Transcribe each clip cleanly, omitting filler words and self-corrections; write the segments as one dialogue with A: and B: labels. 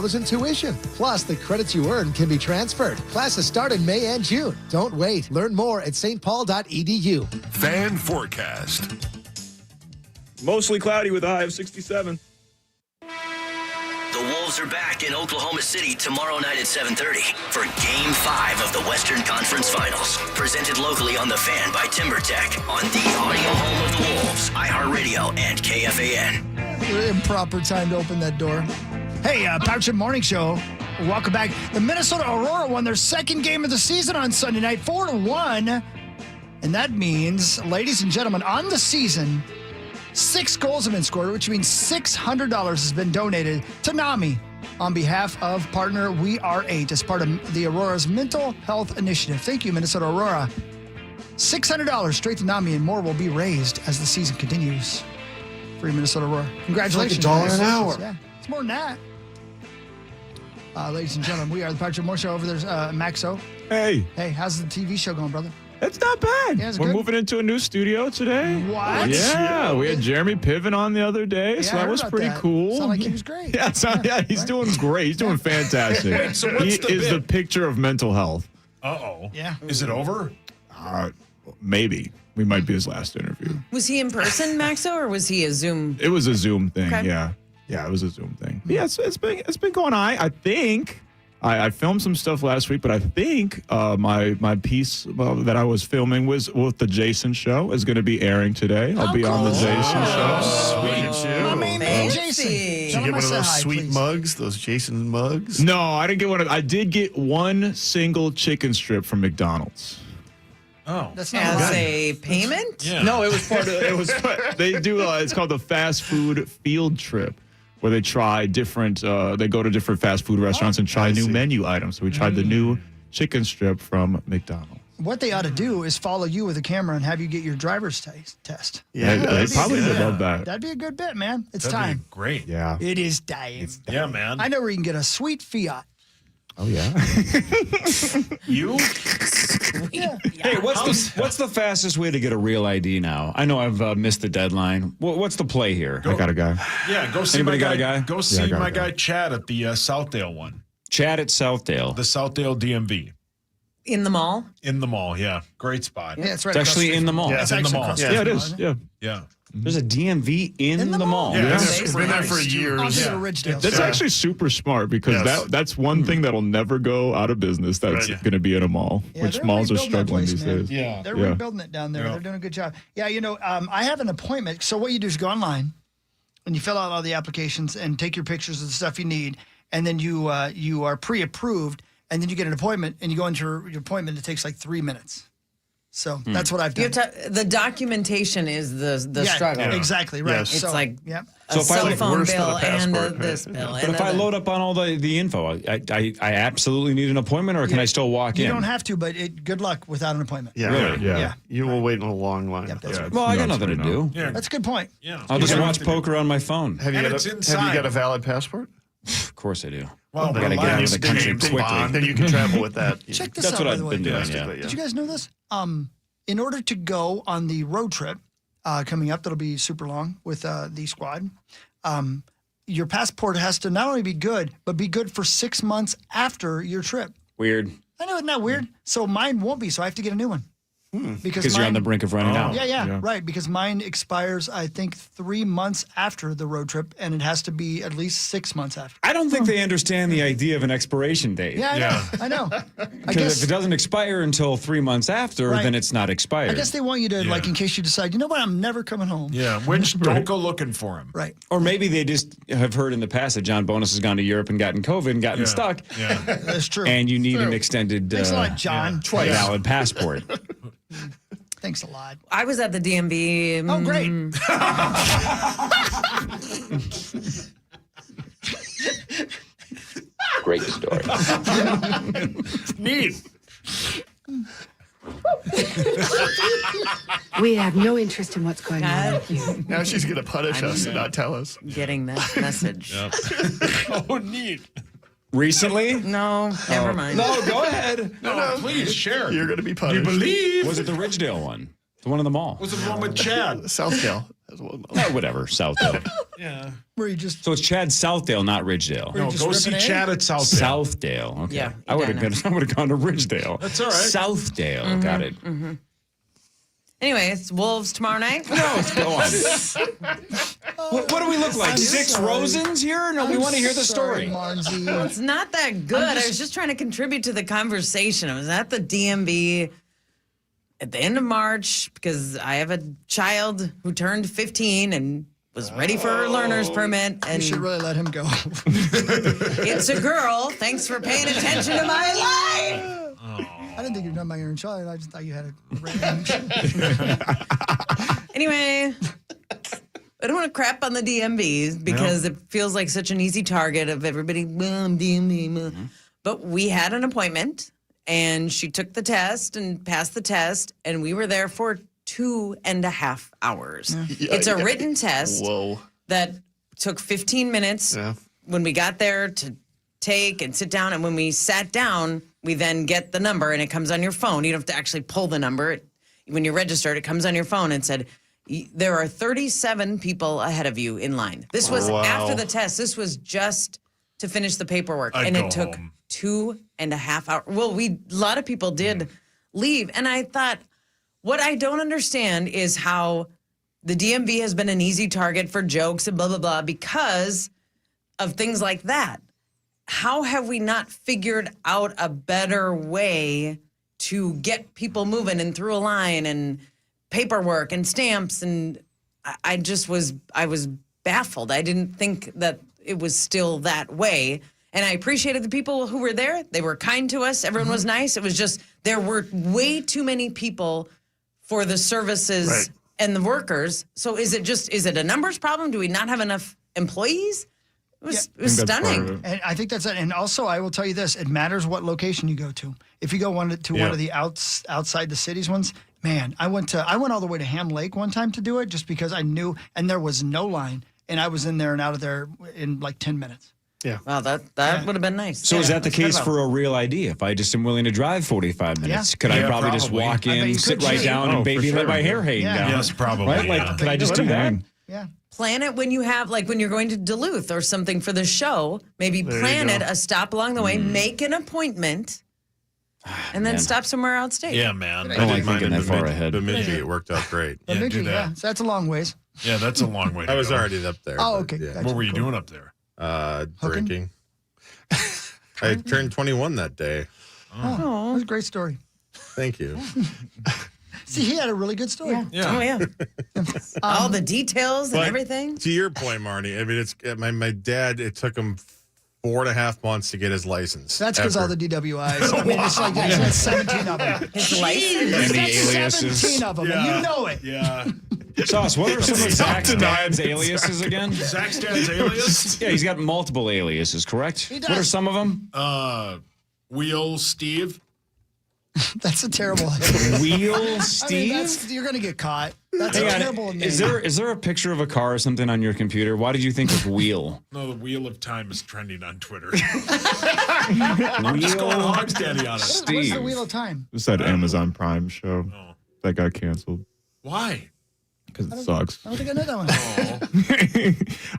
A: in tuition. Plus, the credits you earn can be transferred. Classes start in May and June. Don't wait. Learn more at stpaul.edu.
B: Fan forecast.
C: Mostly cloudy with a high of 67.
D: The Wolves are back in Oklahoma City tomorrow night at 7:30 for Game 5 of the Western Conference Finals. Presented locally on The Fan by TimberTech on the audio home of the Wolves, iHeartRadio, and KFAN.
E: Improper time to open that door. Hey, Patrick Morning Show. Welcome back. The Minnesota Aurora won their second game of the season on Sunday night, 4-1. And that means, ladies and gentlemen, on the season, 6 goals have been scored, which means $600 has been donated to NAMI on behalf of partner We Are 8 as part of the Aurora's mental health initiative. Thank you, Minnesota Aurora. $600 straight to NAMI, and more will be raised as the season continues. For Minnesota Aurora. Congratulations.
F: It's like $1 an hour.
E: Yeah, it's more than that. Ladies and gentlemen, we are the Patrick Moore Show. Over there's Maxo.
C: Hey.
E: Hey, how's the TV show going, brother?
C: It's not bad.
E: Yeah,
C: We're
E: good.
C: moving into a new studio today.
E: What?
C: Yeah, we had Jeremy Piven on the other day, so that was pretty cool.
E: Sounded like he was great.
C: Yeah, he's doing great. He's doing fantastic.
F: Wait, so what's
C: he
F: the
C: is
F: bit?
C: the picture of mental health.
F: Uh-oh.
E: Yeah.
F: Is it over?
C: Maybe. We might be his last interview.
G: Was he in person, Maxo, or was he a Zoom?
C: It was a Zoom thing,
G: Okay.
C: yeah. Yeah, it was a Zoom thing. Yeah, it's been going on. I think I filmed some stuff last week, but I think my piece that I was filming was with the Jason Show is going to be airing today. I'll be on the Jason Show.
F: Sweet.
E: My main man, Jason.
F: Did
E: Tell
F: you
E: him
F: get
E: I
F: one of
E: said
F: those
E: hi,
F: sweet
E: please.
F: mugs, those Jason mugs?
C: No, I didn't get one. I did get one single chicken strip from McDonald's.
F: Oh.
E: That's not
G: As
E: bad.
G: a payment?
F: Yeah.
C: No, it was part of. It was. They do. It's called the fast food field trip, where they try different. They go to different fast food restaurants and try new menu items. So we tried the new chicken strip from McDonald's.
E: What they ought to do is follow you with a camera and have you get your driver's test.
C: Yeah, they probably would love that.
E: That'd be a good bit, man. It's
F: That'd
E: time.
F: be great.
C: Yeah.
E: It is time.
F: Yeah, man.
E: I know where you can get a sweet Fiat.
C: Oh yeah.
F: You?
E: Yeah.
H: Hey, what's the fastest way to get a real ID now? I know I've missed the deadline. What's the play here?
C: I got a guy.
F: Yeah, go see
H: Anybody
F: my
H: got a guy?
F: Go see
C: I got
F: my
C: a guy.
F: guy Chad at the Southdale one.
H: Chad at Southdale.
F: The Southdale DMV.
G: In the mall?
F: In the mall, yeah. Great spot.
E: Yeah, it's right.
H: It's
E: across
H: actually
E: street
H: in the
E: from-
H: mall.
F: Yeah, it's in the
E: actually
F: mall.
E: across
F: Yeah.
E: street
C: Yeah, it
E: from
C: is.
E: mall,
C: Yeah.
F: Yeah.
H: There's a DMV in the mall.
F: Yeah,
E: It's
F: it's been there for years.
E: Opposite
F: Yeah.
E: of Ridgedale.
C: That's
F: Yeah.
C: actually super smart because
F: Yes.
C: that's one thing that'll never go out of business. That's
F: Right.
C: going to be in a mall,
E: Yeah,
C: which
E: they're
C: malls are
E: rebuilding that
C: struggling
E: place,
C: these
E: man.
C: days.
F: Yeah.
E: They're
C: Yeah.
E: rebuilding it down there.
F: Yeah.
E: They're doing a good job. Yeah, I have an appointment. So what you do is go online and you fill out all the applications and take your pictures of the stuff you need, and then you are pre-approved, and then you get an appointment, and you go into your appointment. It takes like 3 minutes. So that's what I've
G: You
E: done.
G: have to, the documentation is the
E: Yeah,
G: struggle.
E: exactly right.
F: Yes.
G: It's
E: So,
G: like
E: yeah.
G: a
H: So if I
G: cell
H: like
G: phone
F: worse than a
G: bill and
F: passport,
G: this
F: right?
G: bill.
H: But
G: and
H: if I
G: then-
H: load up on all the info, I absolutely need an appointment, or can I still walk
E: You
H: in?
E: don't have to, but good luck without an appointment.
F: Yeah.
H: Really?
C: Yeah.
E: Yeah.
F: You will wait in a long line.
E: Yep, that's right.
H: Well, I got
C: Nuts
H: nothing to
C: right
H: do.
F: Yeah.
E: That's a good point.
F: Yeah.
H: I'll just
F: You
H: watch
F: have to-
H: poker on my phone.
F: Have you
H: Of
F: got
I: it's
F: have you
I: inside.
F: got a valid passport?
H: course I do.
F: Well,
H: I gotta get out of the country quickly.
F: Then you can travel with that.
E: Check this
H: That's
E: out,
H: what
E: by
H: I've
E: the way.
H: been doing. Yeah.
F: Domestically,
E: Did you guys know this? In order to go on the road trip coming up, that'll be super long with the squad, your passport has to not only be good, but be good for 6 months after your trip.
H: Weird.
E: I know, isn't that weird? So mine won't be, so I have to get a new one.
H: Because you're on the brink of running out.
E: Yeah, right. Because mine expires, I think, 3 months after the road trip, and it has to be at least 6 months after.
H: I don't think they understand the idea of an expiration date.
E: Yeah, I know. I
H: Because
E: guess,
H: if it doesn't expire until 3 months after,
E: Right.
H: then it's not expired.
E: I guess they want you to, like, in case you decide, you know what, I'm never coming home.
F: Yeah, which don't go looking for him.
E: Right.
H: Or maybe they just have heard in the past that John Bonus has gone to Europe and gotten COVID and gotten stuck,
F: Yeah.
E: That's true.
H: and you need an extended
E: Thanks a lot, John.
H: valid passport.
E: Thanks a lot.
G: I was at the DMV.
E: Oh, great.
D: Great story.
F: Neat.
J: We have no interest in what's going on with you.
F: Now she's going to punish us and not tell us.
G: Getting that message.
F: Oh, neat.
H: Recently?
G: No, never mind.
H: No, go ahead.
F: No, please share. You're going to be
I: You
F: punished.
I: believe?
H: Was it the Ridgedale one? The one in the mall?
I: Was it the one with Chad?
F: Southdale.
H: Whatever, Southdale.
F: Yeah.
E: Where you just
H: So it's Chad Southdale, not Ridgedale.
F: No,
E: just
F: go see
E: ripping it?
F: Chad at Southdale.
H: Southdale. Okay.
G: Yeah,
H: I would have gone to Ridgedale.
F: That's all right.
H: Southdale. Got it.
G: Anyway, it's Wolves tomorrow night.
H: No, go on. What do we look like?
E: I'm
H: 6
E: sorry.
H: Rosens here? No, we want to hear the
E: Sorry,
H: story.
E: Marnsey.
G: It's not that good. I was just trying to contribute to the conversation. I was at the DMV at the end of March because I have a child who turned 15 and was ready for her learner's permit.
E: You
G: And
E: should really let him go.
G: it's a girl. Thanks for paying attention to my life.
E: I didn't think you were done by your own child. I just thought you had a range.
G: Anyway, I don't want to crap on the DMVs because it feels like such an easy target of everybody. DMV. But we had an appointment, and she took the test and passed the test, and we were there for 2.5 hours. It's a written test that took 15 minutes when we got there to take and sit down. And when we sat down, we then get the number, and it comes on your phone. You don't have to actually pull the number. When you're registered, it comes on your phone and said, there are 37 people ahead of you in line. This was after the test. This was just to finish the paperwork. And it took 2.5 hours. Well, a lot of people did leave. And I thought, what I don't understand is how the DMV has been an easy target for jokes and blah, blah, blah, because of things like that. How have we not figured out a better way to get people moving and through a line and paperwork and stamps? And I was baffled. I didn't think that it was still that way. And I appreciated the people who were there. They were kind to us. Everyone was nice. It was just, there were way too many people for the services and the workers. So is it a numbers problem? Do we not have enough employees? It was stunning.
E: And I think that's it. And also, I will tell you this: it matters what location you go to. If you go one of the outside the cities ones, man, I went all the way to Ham Lake one time to do it just because I knew, and there was no line, and I was in there and out of there in like 10 minutes.
F: Yeah.
G: Wow, that would have been nice.
H: So is that the case for a real ID? If I just am willing to drive 45 minutes, could I probably just walk in, sit right down, and baby let my hair hang down?
F: Yes, probably.
H: Right? Like, could I just do that?
E: Yeah.
G: Plan it when you have, like when you're going to Duluth or something for the show. Maybe plan it, a stop along the way, make an appointment, and then stop somewhere outstate.
F: Yeah, man.
H: I don't like thinking that far ahead.
I: Bemidji, it worked out great.
F: Yeah,
E: Mickey,
F: do that.
E: So that's a long ways.
F: Yeah, that's a long way to
I: I was
F: go.
I: already up there.
E: Oh,
I: but
E: okay.
I: yeah.
E: Gotcha.
F: What were you doing up there?
I: Drinking. I turned 21 that day.
E: Oh, that's a great story.
I: Thank you.
E: See, he had a really good story.
F: Yeah.
G: Oh, yeah. All the details and
I: But
G: everything.
I: To your point, Marnie, I mean, it's my dad, it took him 4.5 months to get his license.
E: That's because all the DWIs. I mean, it's like
I: Yeah.
E: there's 17 of them.
G: His license.
H: And the
E: There's
H: aliases.
E: 17 of them, and you know it.
F: Yeah.
H: Sauce, what are some of Zach's dad's aliases again?
F: Zach's dad's alias?
H: Yeah, he's got multiple aliases, correct?
E: He does.
H: What are some of them?
F: Wheel Steve.
E: That's a terrible
H: Wheel
E: I mean,
H: Steve?
E: you're going to get caught. That's
H: Hang
E: a
H: on,
E: terrible name.
H: is there a picture of a car or something on your computer? Why did you think of wheel?
F: No, the Wheel of Time is trending on Twitter. I'm just going Hogs Daddy on it.
E: What's
H: Steve.
E: the Wheel of Time?
C: It's that Amazon Prime show that got canceled
F: Why?
C: because it sucks.
E: I don't think I know that one.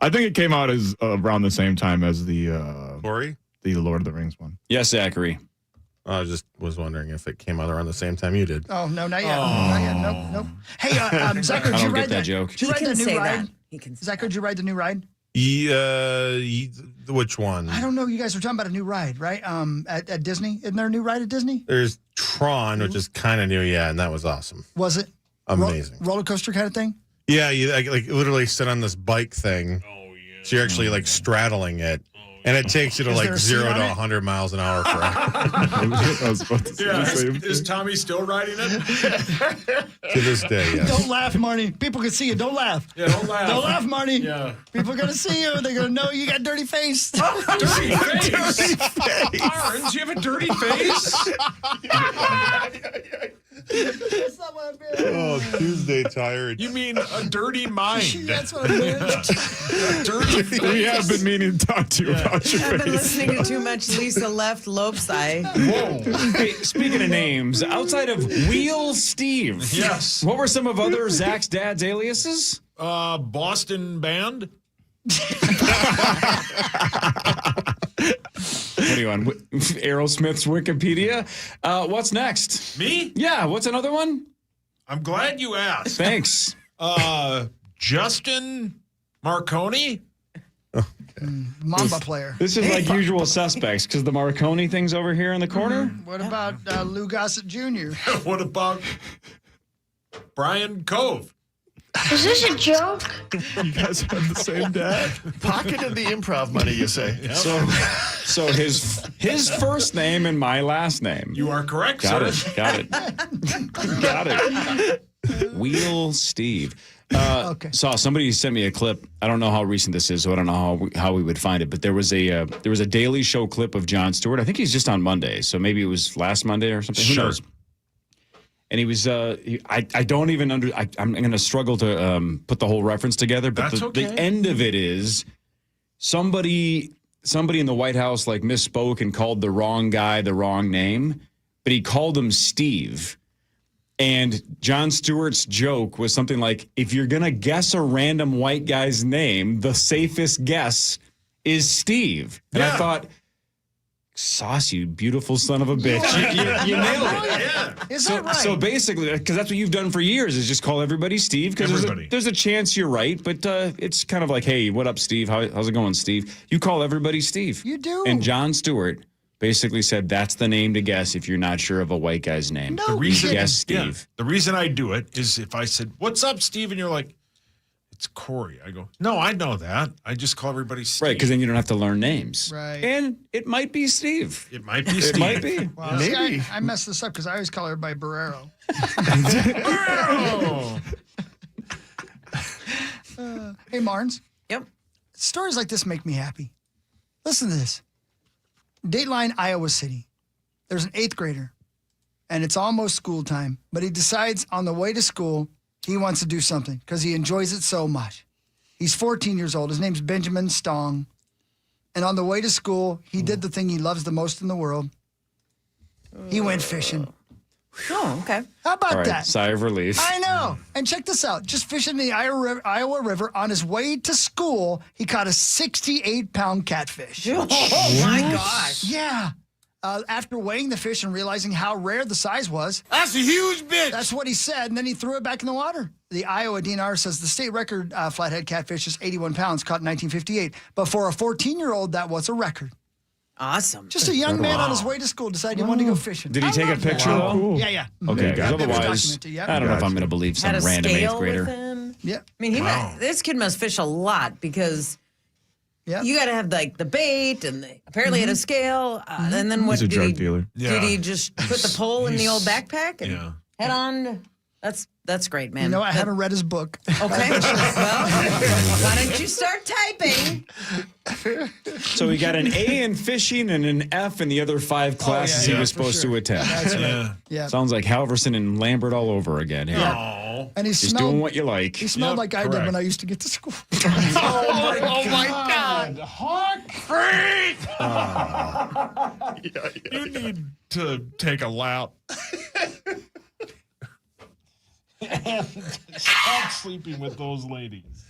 C: I think it came out as around the same time as the
I: Corey?
C: Lord of the Rings one.
H: Yes, Zachary.
I: I just was wondering if it came out around the same time you did.
E: Oh, no, not yet. Not yet. Nope. Hey, Zachary,
H: I
E: did you
H: don't
E: ride
H: get that joke.
E: Did you
G: He
E: ride
G: can
E: that new
G: say
E: ride?
G: that. He can say
E: Zachary, did you ride the new ride?
I: Which one?
E: I don't know. You guys were talking about a new ride, right? At Disney. Isn't there a new ride at Disney?
I: There's Tron, which is kind of new, yeah, and that was awesome.
E: Was it?
I: Amazing.
E: Roller coaster kind of thing?
I: Yeah, you like literally sit on this bike thing. Oh, yeah. So you're actually like straddling it. And it takes you to
E: Is there
I: like
E: a
I: 0
E: seat
I: to
E: on it?
I: 100 miles an hour forever.
C: I was about to say
F: Yeah,
C: the same
F: is Tommy still riding it?
I: To this day, yes.
E: Don't laugh, Marnie. People can see you. Don't laugh.
F: Yeah, don't laugh.
E: Don't laugh, Marnie.
F: Yeah.
E: People are going to see you. They're going to know you got dirty face.
F: Dirty face. Orange, you have a dirty face?
E: That's not what I meant.
I: Oh, Tuesday tired.
F: You mean a dirty mind.
E: That's what I meant.
F: Dirty face.
C: We have been meaning to talk to you about your
G: I've been
C: face.
G: listening to too much Lisa Left Lopes Eye.
F: Whoa.
H: Hey, speaking of names, outside of Wheel Steve,
F: Yes.
H: what were some of other Zach's dad's aliases?
F: Boston band.
H: What are you on? Aerosmith's Wikipedia? What's next?
F: Me?
H: Yeah, what's another one?
F: I'm glad you asked.
H: Thanks.
F: Justin Marconi?
E: Mamba player.
H: This is like usual suspects because the Marconi thing's over here in the corner.
E: What about Lou Gossett Jr.?
F: What about Brian Cove?
J: Is this a joke?
C: You guys have the same dad?
K: Pocketed the improv money, you say.
F: Yep.
H: So his first name and my last name.
F: You are correct, sir.
H: Got it. Got it. Wheel Steve.
E: Okay.
H: Somebody sent me a clip. I don't know how recent this is, so I don't know how we would find it. But there was a Daily Show clip of Jon Stewart. I think he's just on Monday, so maybe it was last Monday or something.
F: Sure.
H: Who knows? And he was. I don't even I'm going to struggle to put the whole reference together. But the end of it is somebody in the White House like misspoke and called the wrong guy the wrong name, but he called him Steve. And Jon Stewart's joke was something like, if you're going to guess a random white guy's name, the safest guess is Steve. And I thought, sauce, you beautiful son of a bitch. You nailed it.
F: Yeah.
E: Is that right?
H: So basically, because that's what you've done for years, is just call everybody Steve. Because there's a chance you're right, but it's kind of like, hey, what up, Steve? How's it going, Steve? You call everybody Steve.
E: You do.
H: And Jon Stewart basically said that's the name to guess if you're not sure of a white guy's name.
E: No,
H: guess Steve.
F: The reason I do it is if I said, "What's up, Steve?" and you're like, "It's Corey," I go, "No, I know that. I just call everybody Steve."
H: Right, because then you don't have to learn names.
E: Right.
H: And it might be Steve.
F: It might be Steve.
H: It might be.
E: Well,
K: Maybe.
E: I messed this up because I always call everybody Barrero. Hey, Marnes.
G: Yep.
E: Stories like this make me happy. Listen to this. Dateline, Iowa City. There's an 8th grader, and it's almost school time, but he decides on the way to school he wants to do something because he enjoys it so much. He's 14 years old. His name's Benjamin Stong. And on the way to school, he did the thing he loves the most in the world. He went fishing.
G: Oh, okay.
E: How about
H: All right,
E: that?
H: sigh of relief.
E: I know. And check this out. Just fishing the Iowa River on his way to school, he caught a 68-pound catfish.
G: Oh, my gosh.
E: Yeah. After weighing the fish and realizing how rare the size was.
F: That's a huge bitch.
E: That's what he said, and then he threw it back in the water. The Iowa DNR says the state record flathead catfish is 81 pounds, caught in 1958. But for a 14-year-old, that was a record.
G: Awesome.
E: Just a young man on his way to school decided he wanted to go fishing.
H: Did he take a picture, though?
C: Cool.
E: Yeah, yeah.
H: Okay, because
E: It was
H: otherwise,
E: documented, yep.
H: I don't know if I'm going to believe some
G: Had a
H: random 8th
G: scale
H: grader.
G: with him.
E: Yeah.
G: I mean, this kid must fish a lot because
E: Yeah.
G: you got to have like the bait and apparently had a scale. And then what
C: He's a
G: did
C: drug
G: he
C: dealer.
G: Did he just put the pole in the old backpack and
F: Yeah.
G: head on? That's great, man.
E: You know, I haven't read his book.
G: Okay. Well, why don't you start typing?
H: So he got an A in fishing and an F in the other 5 classes he was
E: for
H: supposed
E: sure.
H: to attend.
E: That's right.
F: Yeah.
E: Yeah.
H: Sounds like Halverson and Lambert all over again. Here.
F: Oh.
E: And he
H: Just
E: smelled,
H: doing what you like.
E: he smelled
F: Yep,
E: like I did
F: correct.
E: when I used to get to school.
F: Oh my God. You need to take a lap. And stop sleeping with those ladies.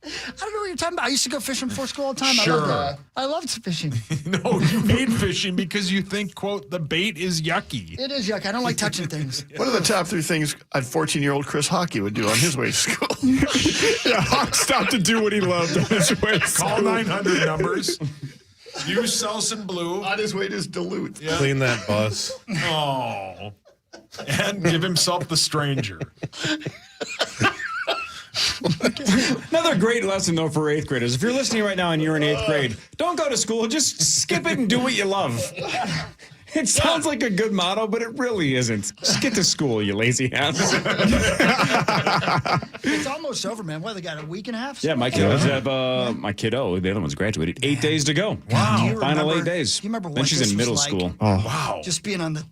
E: I don't know what you're talking about. I used to go fishing before school all the time.
F: Sure.
E: I loved fishing.
F: No, you hate fishing because you think, quote, the bait is yucky.
E: It is yuck. I don't like touching things.
K: What are the top 3 things a 14-year-old Chris Hockey would do on his way to school?
C: Yeah, Hawk stopped to do what he loved on his way to
F: Call
C: school.
F: 900 numbers. Use Selsun Blue.
K: On his way to Duluth.
F: Yeah.
I: Clean that bus.
F: Oh. And give himself the stranger.
H: Another great lesson, though, for 8th graders. If you're listening right now and you're in 8th grade, don't go to school. Just skip it and do what you love. It sounds like a good motto, but it really isn't. Just get to school, you lazy ass.
E: It's almost over, man. What, they got a week and a half?
H: Yeah, my kiddos have, my kiddo, the other one's graduated, 8 days to go.
E: Do you
H: Final
E: remember-
H: 8 days.
E: Do you remember
H: Then
E: what
H: she's
E: this
H: in
E: was
H: middle
E: like?
H: school.
F: Wow.
E: Just being on the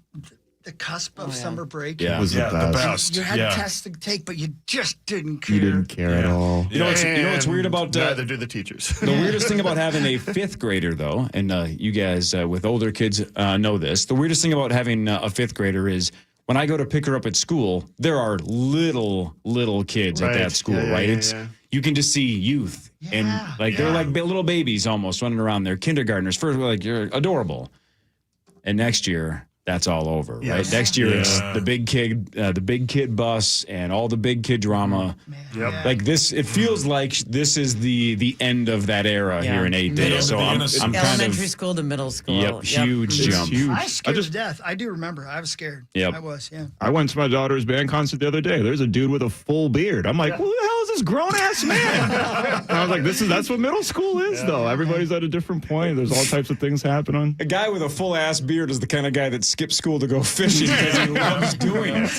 E: cusp of summer break.
H: Yeah.
C: It was
F: Yeah,
C: the
F: the
C: best.
F: best.
E: You had
F: Yeah.
E: tests to take, but you just didn't care.
C: You didn't care at all.
H: You know what's weird about
K: Neither do the teachers.
H: the weirdest thing about having a 5th grader, though, and you guys with older kids know this. The weirdest thing about having a 5th grader is when I go to pick her up at school, there are little kids at that school, right? You can just see youth. And they're like little babies almost running around there. Kindergartners, first, like, you're adorable. And next year, that's all over, right? Next year, it's the big kid bus and all the big kid drama. Like this, it feels like this is the end of that era here in 8 days. So I'm
G: elementary school to middle school.
H: Yep, huge jump.
E: I was scared to death. I do remember. I was scared.
H: Yep.
E: I was,
C: I went to my daughter's band concert the other day. There's a dude with a full beard. I'm like, who the hell is this grown-ass man? And I was like, that's what middle school is, though. Everybody's at a different point. There's all types of things happening.
H: A guy with a full-ass beard is the kind of guy that skips school to go fishing because he loves doing it.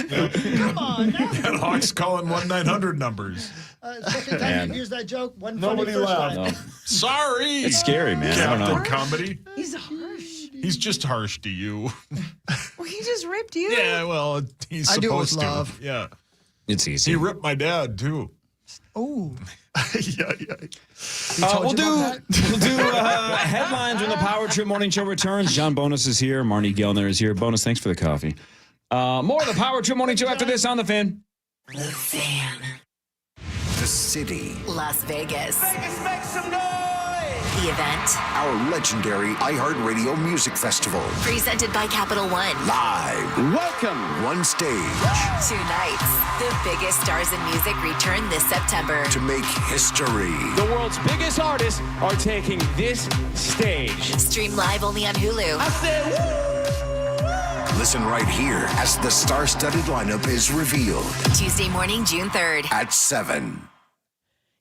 E: Come on.
F: That Hawk's calling 1-900 numbers.
E: Second time you've used that joke.
F: Nobody laughed. No. Sorry.
H: It's scary, man. I don't know.
F: Comedy.
G: He's harsh.
F: He's just harsh to you.
G: Well, he just ripped you.
F: Yeah, well, he's
E: I
F: supposed
E: do it with
F: to.
E: love.
F: Yeah.
H: It's easy.
F: He ripped my dad, too.
E: Oh.
H: We'll do headlines when the Power Trip Morning Show returns. John Bonus is here. Marnie Gellner is here. Bonus, thanks for the coffee. More of the Power Trip Morning Show after this on The Fan.
L: The Fan.
B: The city.
L: Las Vegas. Vegas, make some noise! The event.
B: Our legendary iHeartRadio Music Festival.
L: Presented by Capital One.
B: Live.
M: Welcome.
B: One stage.
L: 2 nights. The biggest stars in music return this September.
B: To make history.
M: The world's biggest artists are taking this stage.
L: Stream live only on Hulu.
M: I said, woo!
B: Listen right here as the star-studded lineup is revealed.
L: Tuesday morning, June 3rd.
B: At 7.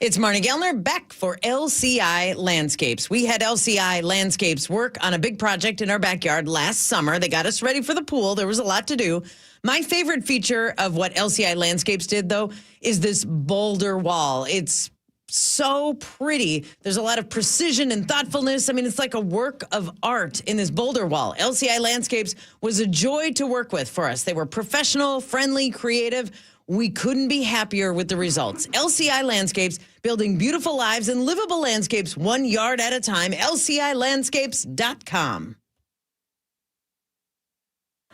G: It's Marnie Gellner back for LCI Landscapes. We had LCI Landscapes work on a big project in our backyard last summer. They got us ready for the pool. There was a lot to do. My favorite feature of what LCI Landscapes did, though, is this boulder wall. It's so pretty. There's a lot of precision and thoughtfulness. I mean, it's like a work of art in this boulder wall. LCI Landscapes was a joy to work with for us. They were professional, friendly, creative. We couldn't be happier with the results. LCI Landscapes, building beautiful lives and livable landscapes 1 yard at a time. LCIlandscapes.com.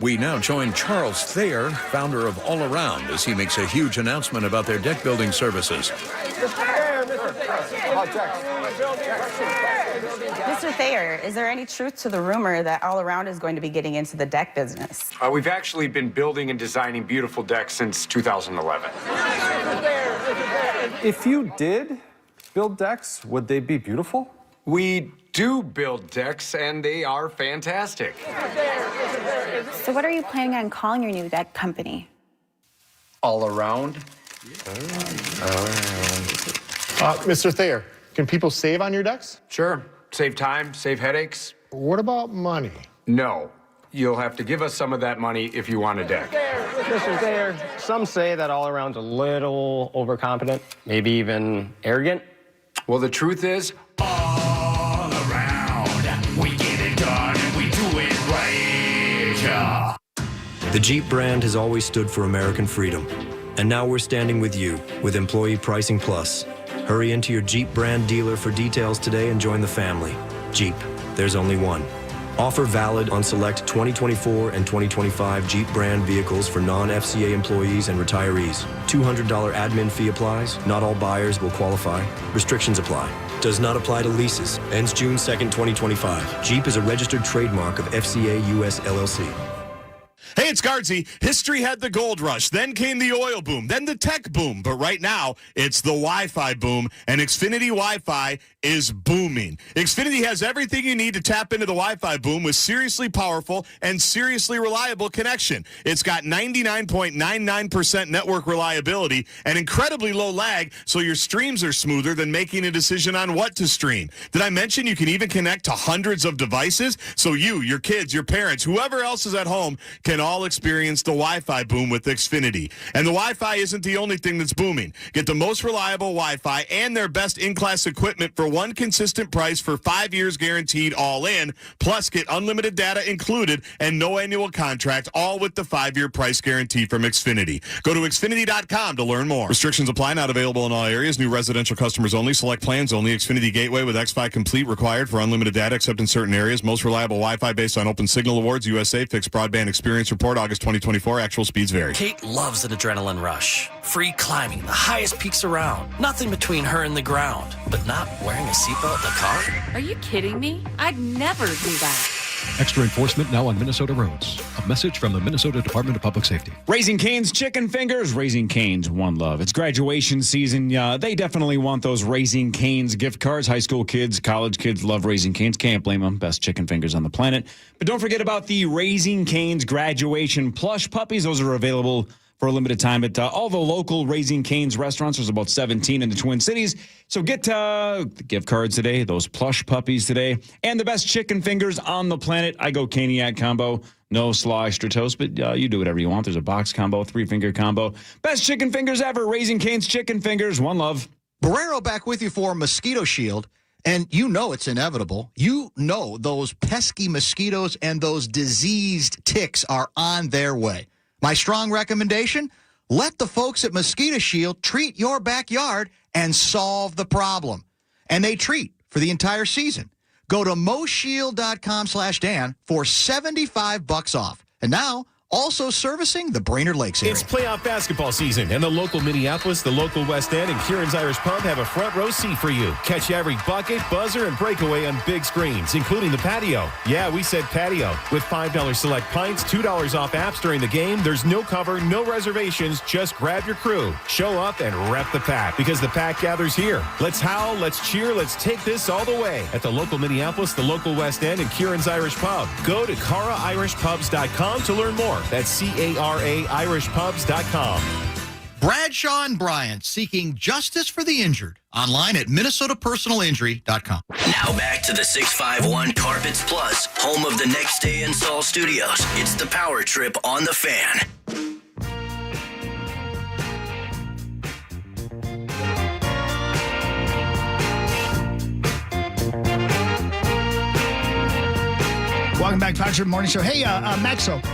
N: We now join Charles Thayer, founder of All Around, as he makes a huge announcement about their deck building services.
O: Mr. Thayer, is there any truth to the rumor that All Around is going to be getting into the deck business?
P: We've actually been building and designing beautiful decks since 2011.
Q: If you did build decks, would they be beautiful?
P: We do build decks, and they are fantastic.
O: So what are you planning on calling your new deck company?
P: All Around.
K: Mr. Thayer, can people save on your decks?
P: Sure. Save time, save headaches.
K: What about money?
P: No. You'll have to give us some of that money if you want a deck.
R: Mr. Thayer, some say that All Around's a little overconfident, maybe even arrogant.
P: Well, the truth is,
S: All Around, we get it done and we do it right.
T: The Jeep brand has always stood for American freedom. And now we're standing with you with Employee Pricing Plus. Hurry into your Jeep brand dealer for details today and join the family. Jeep, there's only one. Offer valid on select 2024 and 2025 Jeep brand vehicles for non-FCA employees and retirees. $200 admin fee applies. Not all buyers will qualify. Restrictions apply. Does not apply to leases. Ends June 2nd, 2025. Jeep is a registered trademark of FCA US LLC.
U: Hey, it's Guardsy. History had the gold rush. Then came the oil boom. Then the tech boom. But right now, it's the Wi-Fi boom. And Xfinity Wi-Fi is booming. Xfinity has everything you need to tap into the Wi-Fi boom with seriously powerful and seriously reliable connection. It's got 99.99% network reliability and incredibly low lag, so your streams are smoother than making a decision on what to stream. Did I mention you can even connect to hundreds of devices? So you, your kids, your parents, whoever else is at home can all experience the Wi-Fi boom with Xfinity. And the Wi-Fi isn't the only thing that's booming. Get the most reliable Wi-Fi and their best in-class equipment for one consistent price for 5 years guaranteed all in. Plus, get unlimited data included and no annual contract, all with the 5-year price guarantee from Xfinity. Go to Xfinity.com to learn more. Restrictions apply, not available in all areas. New residential customers only. Select plans only. Xfinity Gateway with X-Fi Complete required for unlimited data except in certain areas. Most reliable Wi-Fi based on Open Signal Awards, USA. Fixed broadband experience Points report, August 2024. Actual speeds vary.
A: Kate loves an adrenaline rush. Free climbing, the highest peaks around. Nothing between her and the ground. But not wearing a seatbelt in the car?
V: Are you kidding me? I'd never do that.
W: Extra enforcement now on Minnesota roads. A message from the Minnesota Department of Public Safety.
H: Raising Cane's Chicken Fingers. Raising Cane's, one love. It's graduation season. They definitely want those Raising Cane's gift cards. High school kids, college kids love Raising Cane's. Can't blame them. Best chicken fingers on the planet. But don't forget about the Raising Cane's graduation plush puppies. Those are available for a limited time at all the local Raising Cane's restaurants. There's about 17 in the Twin Cities. So get the gift cards today, those plush puppies today, and the best chicken fingers on the planet. I go Caniac combo, no slaw extra toast, but you do whatever you want. There's a box combo, 3-finger combo. Best chicken fingers ever, Raising Cane's Chicken Fingers, one love.
X: Barrero back with you for Mosquito Shield. And you know it's inevitable. You know those pesky mosquitoes and those diseased ticks are on their way. My strong recommendation, let the folks at Mosquito Shield treat your backyard and solve the problem. And they treat for the entire season. Go to moshield.com/Dan for $75 off. And now, also servicing the Brainerd Lakes area.
Y: It's playoff basketball season, and the local Minneapolis, the local West End, and Kieran's Irish Pub have a front row seat for you. Catch every bucket, buzzer, and breakaway on big screens, including the patio. Yeah, we said patio. With $5 select pints, $2 off apps during the game, there's no cover, no reservations. Just grab your crew, show up, and rep the pack, because the pack gathers here. Let's howl, let's cheer, let's take this all the way at the local Minneapolis, the local West End, and Kieran's Irish Pub. Go to CaraIrishPubs.com to learn more. That's CARAIrishPubs.com.
X: Bradshaw and Bryant seeking justice for the injured. Online at MinnesotaPersonalInjury.com.
D: Now back to the 651 Carpets Plus, home of the Next Day Install Studios. It's the Power Trip on the Fan.
E: Welcome back, Power Trip Morning Show. Hey, Maxo.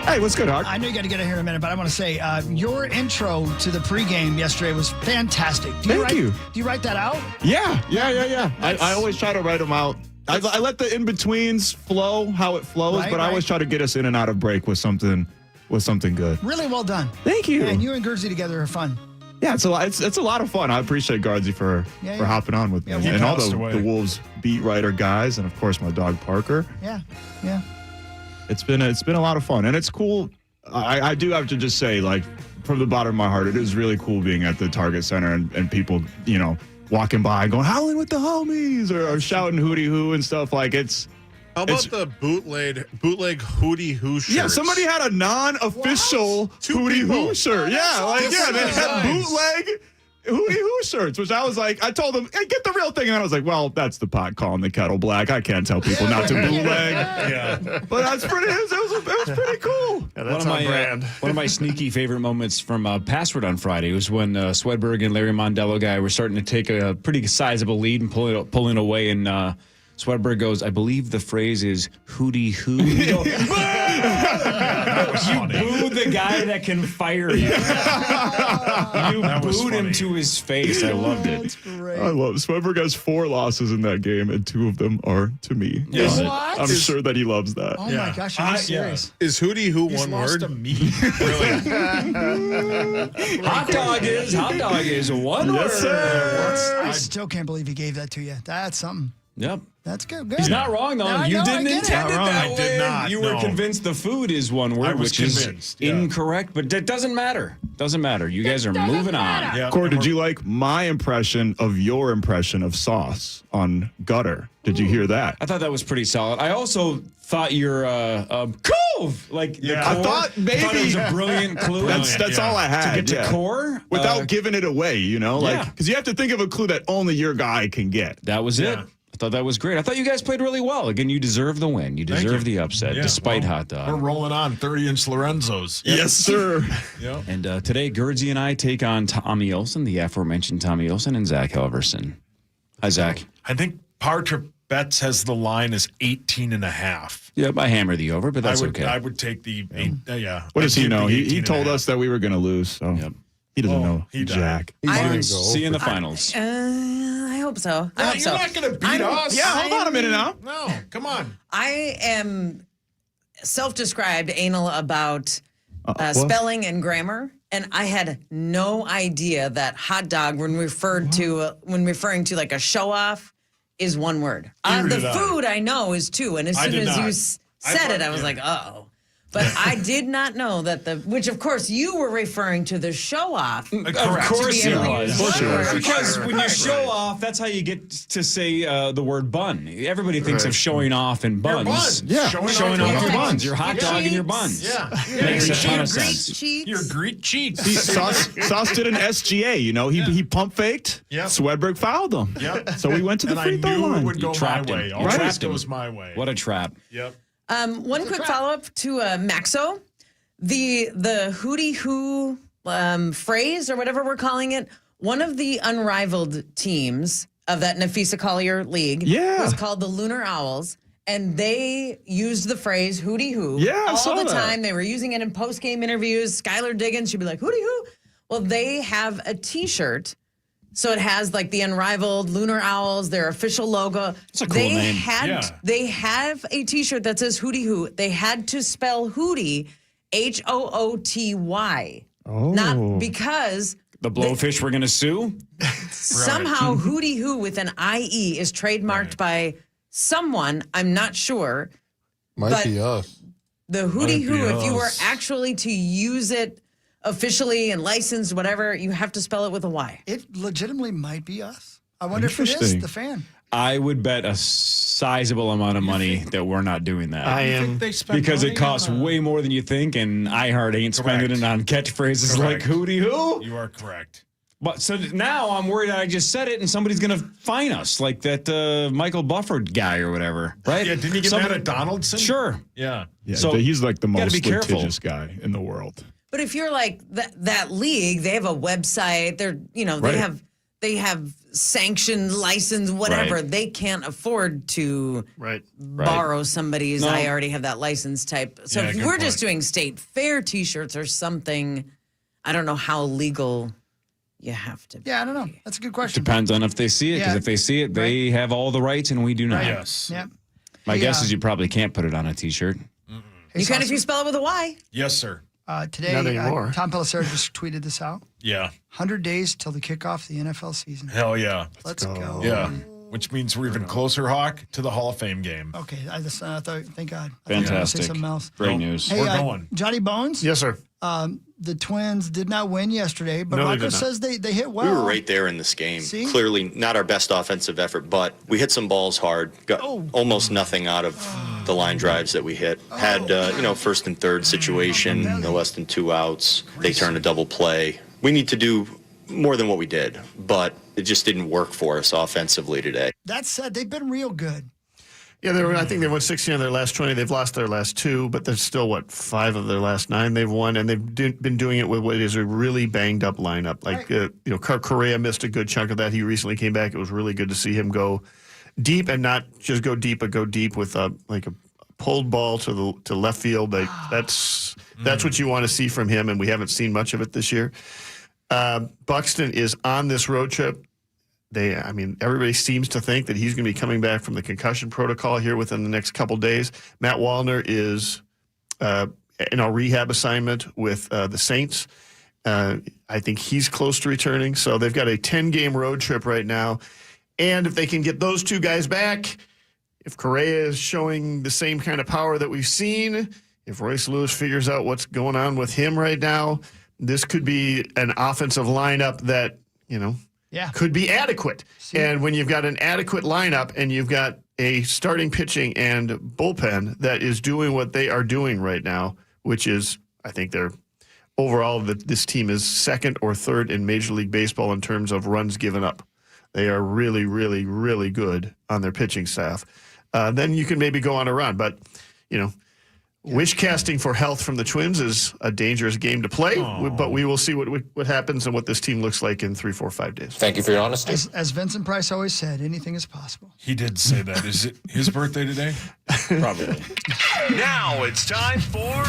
C: Hey, what's good, Hart?
E: I know you got to get in here in a minute, but I want to say your intro to the pregame yesterday was fantastic.
C: Thank you.
E: Do you write that out?
C: Yeah. I always try to write them out. I let the in-betweens flow how it flows, but I always try to get us in and out of break with something good.
E: Really well done.
C: Thank you.
E: And you and Guernsey together are fun.
C: Yeah, it's a lot of fun. I appreciate Guardsy for hopping on with me. And all the Wolves beat writer guys, and of course my dog Parker.
E: Yeah.
C: It's been a lot of fun, and it's cool. I do have to just say, like, from the bottom of my heart, it is really cool being at the Target Center and people, walking by going, howling with the homies, or shouting Hoodiehoo and stuff. Like, it's...
I: How about the bootleg Hoodiehoo shirt?
C: Yeah, somebody had a non-official Hoodiehoo shirt. They had bootleg Hoodiehoo shirts, which I was like, I told them, hey, get the real thing. And I was like, well, that's the pot calling the kettle black. I can't tell people not to bootleg. But it was pretty cool.
H: Yeah, that's on brand. One of my sneaky favorite moments from Password on Friday was when Swedberg and Larry Mondello guy were starting to take a pretty sizable lead and pulling away, and Swedberg goes, I believe the phrase is Hoodiehoo. You booed the guy that can fire you. You booed him to his face. I loved it.
E: That's great.
C: I love it. Swedberg has 4 losses in that game, and 2 of them are to me.
H: Yes.
E: What?
C: I'm sure that he loves that.
E: Oh my gosh, are you serious?
I: Is Hoodiehoo one word?
F: To me. Really?
H: Hot dog is one word.
C: Sir.
E: I still can't believe he gave that to you. That's something.
H: Yep.
E: That's good.
H: He's not wrong, though. You didn't intend it that way.
F: I did not.
H: You were convinced the food is one word, which is incorrect, but that doesn't matter. Doesn't matter. You guys are moving on.
C: Yeah. Corey, did you like my impression of your impression of Sauce on Gutter? Did you hear that?
H: I thought that was pretty solid. I also thought your Cove, like the core,
C: I thought maybe
H: it was a brilliant clue.
C: That's all I had.
H: To get to core
C: without giving it away, because you have to think of a clue that only your guy can get.
H: That was it. I thought that was great. I thought you guys played really well. Again, you deserve the win. You deserve the upset, despite hot dog.
F: We're rolling on 30-inch Lorenzos.
C: Yes, sir.
F: Yep.
H: And today, Guernsey and I take on Tommy Olson, the aforementioned Tommy Olson, and Zach Halverson. Hi, Zach.
F: I think Power Trip Bets has the line as 18.5.
H: Yep, I hammer the over, but that's okay.
F: I would take the 8.
C: What does he know? He told us that we were going to lose, so he doesn't know. Jack.
H: See you in the finals.
G: I hope so.
F: You're not going to beat us.
C: Yeah, hold on a minute now.
F: No, come on.
G: I am self-described anal about spelling and grammar, and I had no idea that hot dog, when referring to like a show off, is one word. The food I know is two, and as soon as you said it, I was like, uh-oh. But I did not know that which of course you were referring to the show off.
H: Of course you was. Because when you show off, that's how you get to say the word bun. Everybody thinks of showing off in buns.
C: Yeah.
H: Showing off your buns. Your hot dog and your buns.
F: Yeah.
H: Makes a ton of sense.
F: Your Greek cheeks.
C: Sauce did an SGA, he pump faked.
F: Yep.
C: Swedberg fouled him.
F: Yep.
C: So we went to the free throw line.
F: I knew it would go my way.
H: You trapped him.
F: Goes my way.
H: What a trap.
F: Yep.
G: One quick follow-up to Maxo. The Hoodiehoo phrase, or whatever we're calling it, one of the unrivaled teams of that Nafisa Collier League was called the Lunar Owls, and they used the phrase Hoodiehoo all the time. They were using it in post-game interviews. Skylar Diggins, she'd be like, Hoodiehoo. Well, they have a T-shirt. So it has like the unrivaled Lunar Owls, their official logo.
H: It's a cool name.
G: They have a T-shirt that says Hoodiehoo. They had to spell Hootie, Hooty. Not because
H: the Blowfish were going to sue.
G: Somehow Hoodiehoo with an IE is trademarked by someone. I'm not sure.
I: Might be us.
G: The Hoodiehoo, if you were actually to use it officially and licensed, whatever, you have to spell it with a Y.
E: It legitimately might be us. I wonder if it is the fan.
H: I would bet a sizable amount of money that we're not doing that.
K: I am.
H: Because it costs way more than you think, and iHeart ain't spending it on catchphrases like Hoodiehoo.
F: You are correct.
H: But so now I'm worried I just said it and somebody's going to fine us, like that Michael Bufford guy or whatever, right?
F: Yeah, didn't he get mad at Donaldson?
H: Sure.
F: Yeah.
C: So he's like the most
H: be
C: litigious guy in the world.
G: But if you're like that league, they have a website. They're they have sanctioned, licensed, whatever.
H: Right.
G: They can't afford to borrow somebody's.
H: No.
G: I already have that license type. So if we're just doing state fair T-shirts or something, I don't know how legal you have to.
E: Yeah, I don't know. That's a good question.
H: Depends on if they see it, because if they see it, they have all the rights and we do not.
F: Yes.
E: Yep.
H: My guess is you probably can't put it on a T-shirt.
G: You can if you spell it with a Y.
F: Yes, sir.
E: Today,
K: Not anymore.
E: Tom Pelissero just tweeted this out.
F: Yeah.
E: 100 days till the kickoff of the NFL season.
F: Hell yeah.
E: Let's go.
F: Yeah. Which means we're even closer, Hawk, to the Hall of Fame game.
E: Okay. I thought, thank God. I thought you were gonna
H: Fantastic.
E: say something else.
H: Great news.
E: Hey,
F: We're going.
E: Johnny Bones?
K: Yes, sir.
E: The Twins did not win yesterday, but
K: No, they
E: Rocco
K: did not.
E: says they hit well.
B: We were right there in this game.
E: See?
B: Clearly not our best offensive effort, but we hit some balls hard. Got almost nothing out of the line drives that we hit. Had, first and third situation, no less than 2 outs. They turned a double play. We need to do more than what we did, but it just didn't work for us offensively today.
E: That said, they've been real good.
K: Yeah, I think they won 16 of their last 20. They've lost their last 2, but there's still, 5 of their last 9 they've won, and they've been doing it with what is a really banged-up lineup. Like, Correa missed a good chunk of that. He recently came back. It was really good to see him go deep, and not just go deep, but go deep with a pulled ball to left field. That's what you want to see from him, and we haven't seen much of it this year. Buxton is on this road trip. Everybody seems to think that he's going to be coming back from the concussion protocol here within the next couple days. Matt Wallner is in a rehab assignment with the Saints. I think he's close to returning. So they've got a 10-game road trip right now. And if they can get those 2 guys back, if Correa is showing the same kind of power that we've seen, if Royce Lewis figures out what's going on with him right now, this could be an offensive lineup that, could be adequate. And when you've got an adequate lineup and you've got a starting pitching and bullpen that is doing what they are doing right now, which is, I think they're overall, this team is second or third in Major League Baseball in terms of runs given up. They are really, really, really good on their pitching staff. Then you can maybe go on a run. But, wish casting for health from the Twins is a dangerous game to play, but we will see what happens and what this team looks like in 3, 4, 5 days.
B: Thank you for your honesty.
E: As Vincent Price always said, anything is possible.
F: He did say that. Is it his birthday today?
H: Probably.
S: Now it's time for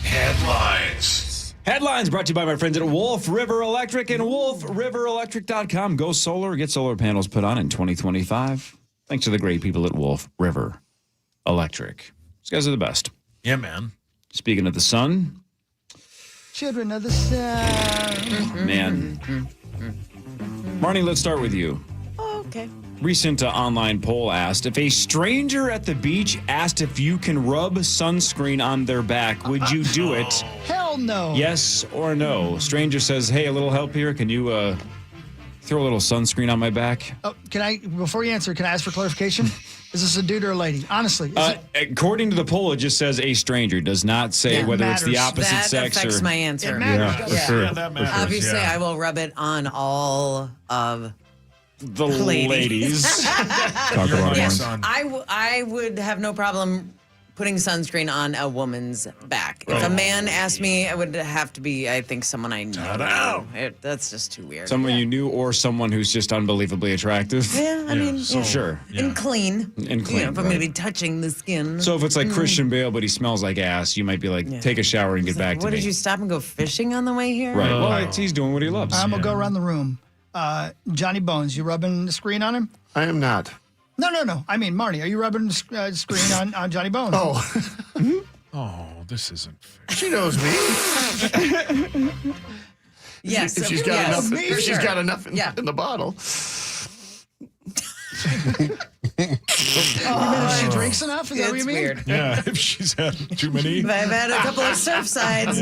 S: Headlines.
H: Headlines brought to you by my friends at Wolf River Electric and WolfRiverElectric.com. Go solar. Get solar panels put on in 2025. Thanks to the great people at Wolf River Electric. These guys are the best.
F: Yeah, man.
H: Speaking of the sun,
E: Children of the sun.
H: man. Marnie, let's start with you.
G: Oh, okay.
H: Recent online poll asked if a stranger at the beach asked if you can rub sunscreen on their back, would you do it?
E: Hell no.
H: Yes or no? Stranger says, hey, a little help here. Can you throw a little sunscreen on my back?
E: Oh, before you answer, can I ask for clarification? Is this a dude or a lady? Honestly.
H: According to the poll, it just says a stranger. Does not say whether it's the opposite
G: that
H: sex
G: affects
H: or.
G: my answer.
E: It matters.
H: Yeah, for sure.
F: Yeah, that matters.
G: Obviously,
F: yeah.
G: I will rub it on all of
H: The ladies.
C: Talk about
G: Yes,
C: ones.
G: I would have no problem putting sunscreen on a woman's back. If a man asked me, it would have to be, I think, someone I know. That's just too weird.
H: Someone you knew or someone who's just unbelievably attractive.
G: Yeah, I mean,
H: Sure.
G: and clean.
H: And clean,
G: You know, if I'm going to be touching the skin.
H: So if it's like Christian Bale, but he smells like ass, you might be like, take a shower and get back to
G: What
H: me.
G: did you stop and go fishing on the way here?
H: Right. Well, he's doing what he loves.
E: I'm going to go around the room. Johnny Bones, you rubbing the screen on him?
K: I am not.
E: No. I mean, Marnie, are you rubbing the screen on Johnny Bones?
K: Oh.
F: Oh, this isn't fair.
K: She knows me.
G: Yes.
K: If she's got
G: yes,
K: enough, if she's
G: sure.
K: got enough in the bottle.
E: You mean if she drinks enough? Is that what you
G: It's
E: mean?
G: weird.
F: Yeah, if she's had too many.
G: If I've had a couple of surf sides,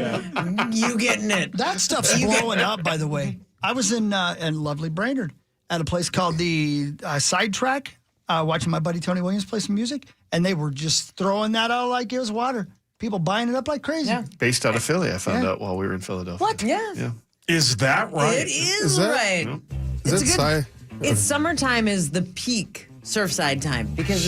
G: you getting it.
E: That stuff's blowing up, by the way. I was in lovely Brainerd at a place called the Sidetrack, watching my buddy Tony Williams play some music, and they were just throwing that out like it was water. People buying it up like crazy.
G: Yeah.
K: Based out of Philly, I found out while we were in Philadelphia.
E: What?
G: Yeah.
F: Is that right?
G: It is right. It's summertime is the peak Surfside time because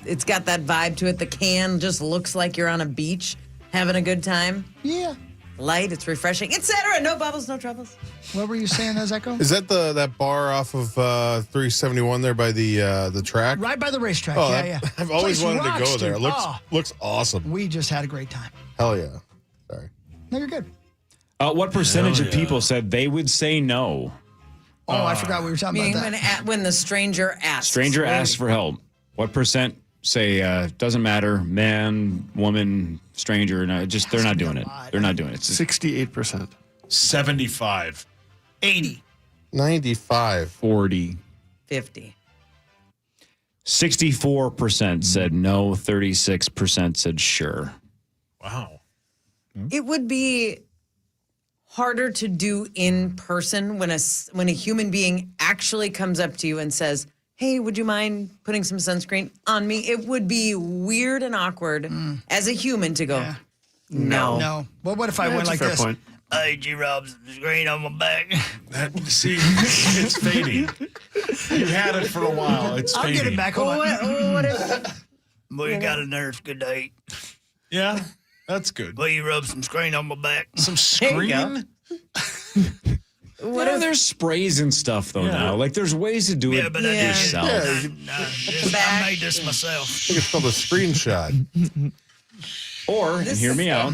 G: it's got that vibe to it. The can just looks like you're on a beach having a good time.
E: Yeah.
G: Light, it's refreshing, etc. No bubbles, no troubles.
E: What were you saying, Echo?
I: Is that that bar off of 371 there by the track?
E: Right by the racetrack.
I: Oh,
E: yeah.
I: I've always
E: Place
I: wanted to
E: rocks,
I: go there.
E: dude.
I: It looks awesome.
E: We just had a great time.
I: Hell yeah. Sorry.
E: No, you're good.
H: What percentage of people said they would say no?
E: Oh, I forgot we were talking
G: Meaning
E: about that.
G: when the stranger asks.
H: Stranger asks for help. What percent say doesn't matter, man, woman, stranger? No, they're not doing it. They're not doing it.
K: 68%.
F: 75.
E: 80.
I: 95.
C: 40.
G: 50.
H: 64% said no. 36% said sure.
F: Wow.
G: It would be harder to do in person when a human being actually comes up to you and says, hey, would you mind putting some sunscreen on me? It would be weird and awkward as a human to go, no.
E: No. Well, what if I went like this? Point. Hey, G-Rob's screen on my back.
F: See, it's fading. You had it for a while. It's
E: I'll
F: fading.
E: get it back.
G: What if...
E: Well, you got a nurse. Good day.
F: Yeah, that's good.
E: Well, you rub some screen on my back.
F: Some screen?
H: What if there's sprays and stuff though now? Like there's ways to do it yourself.
E: I made this myself.
I: I think it's called a screenshot.
H: Or, and hear me out,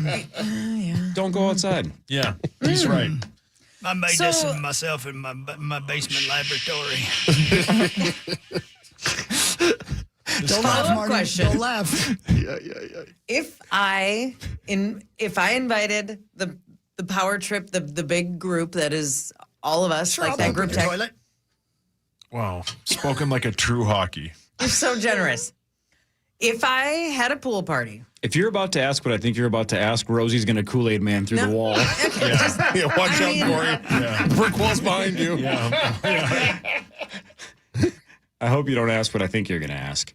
H: don't go outside.
F: Yeah, he's right.
E: I made this myself in my basement laboratory. Don't laugh, Marty.
G: Question.
E: Don't laugh.
K: Yeah.
G: If I invited the power trip, the big group that is all of us,
E: Sure,
G: like
E: I'll
G: that
E: put
G: group
E: it in the
G: text.
E: toilet.
F: Wow, spoken like a true hockey.
G: You're so generous. If I had a pool party.
H: If you're about to ask what I think you're about to ask, Rosie's going to Kool-Aid Man through the wall.
I: Yeah, watch out, Corey.
F: Yeah.
I: Brick wall's behind you.
F: Yeah.
H: I hope you don't ask what I think you're going to ask.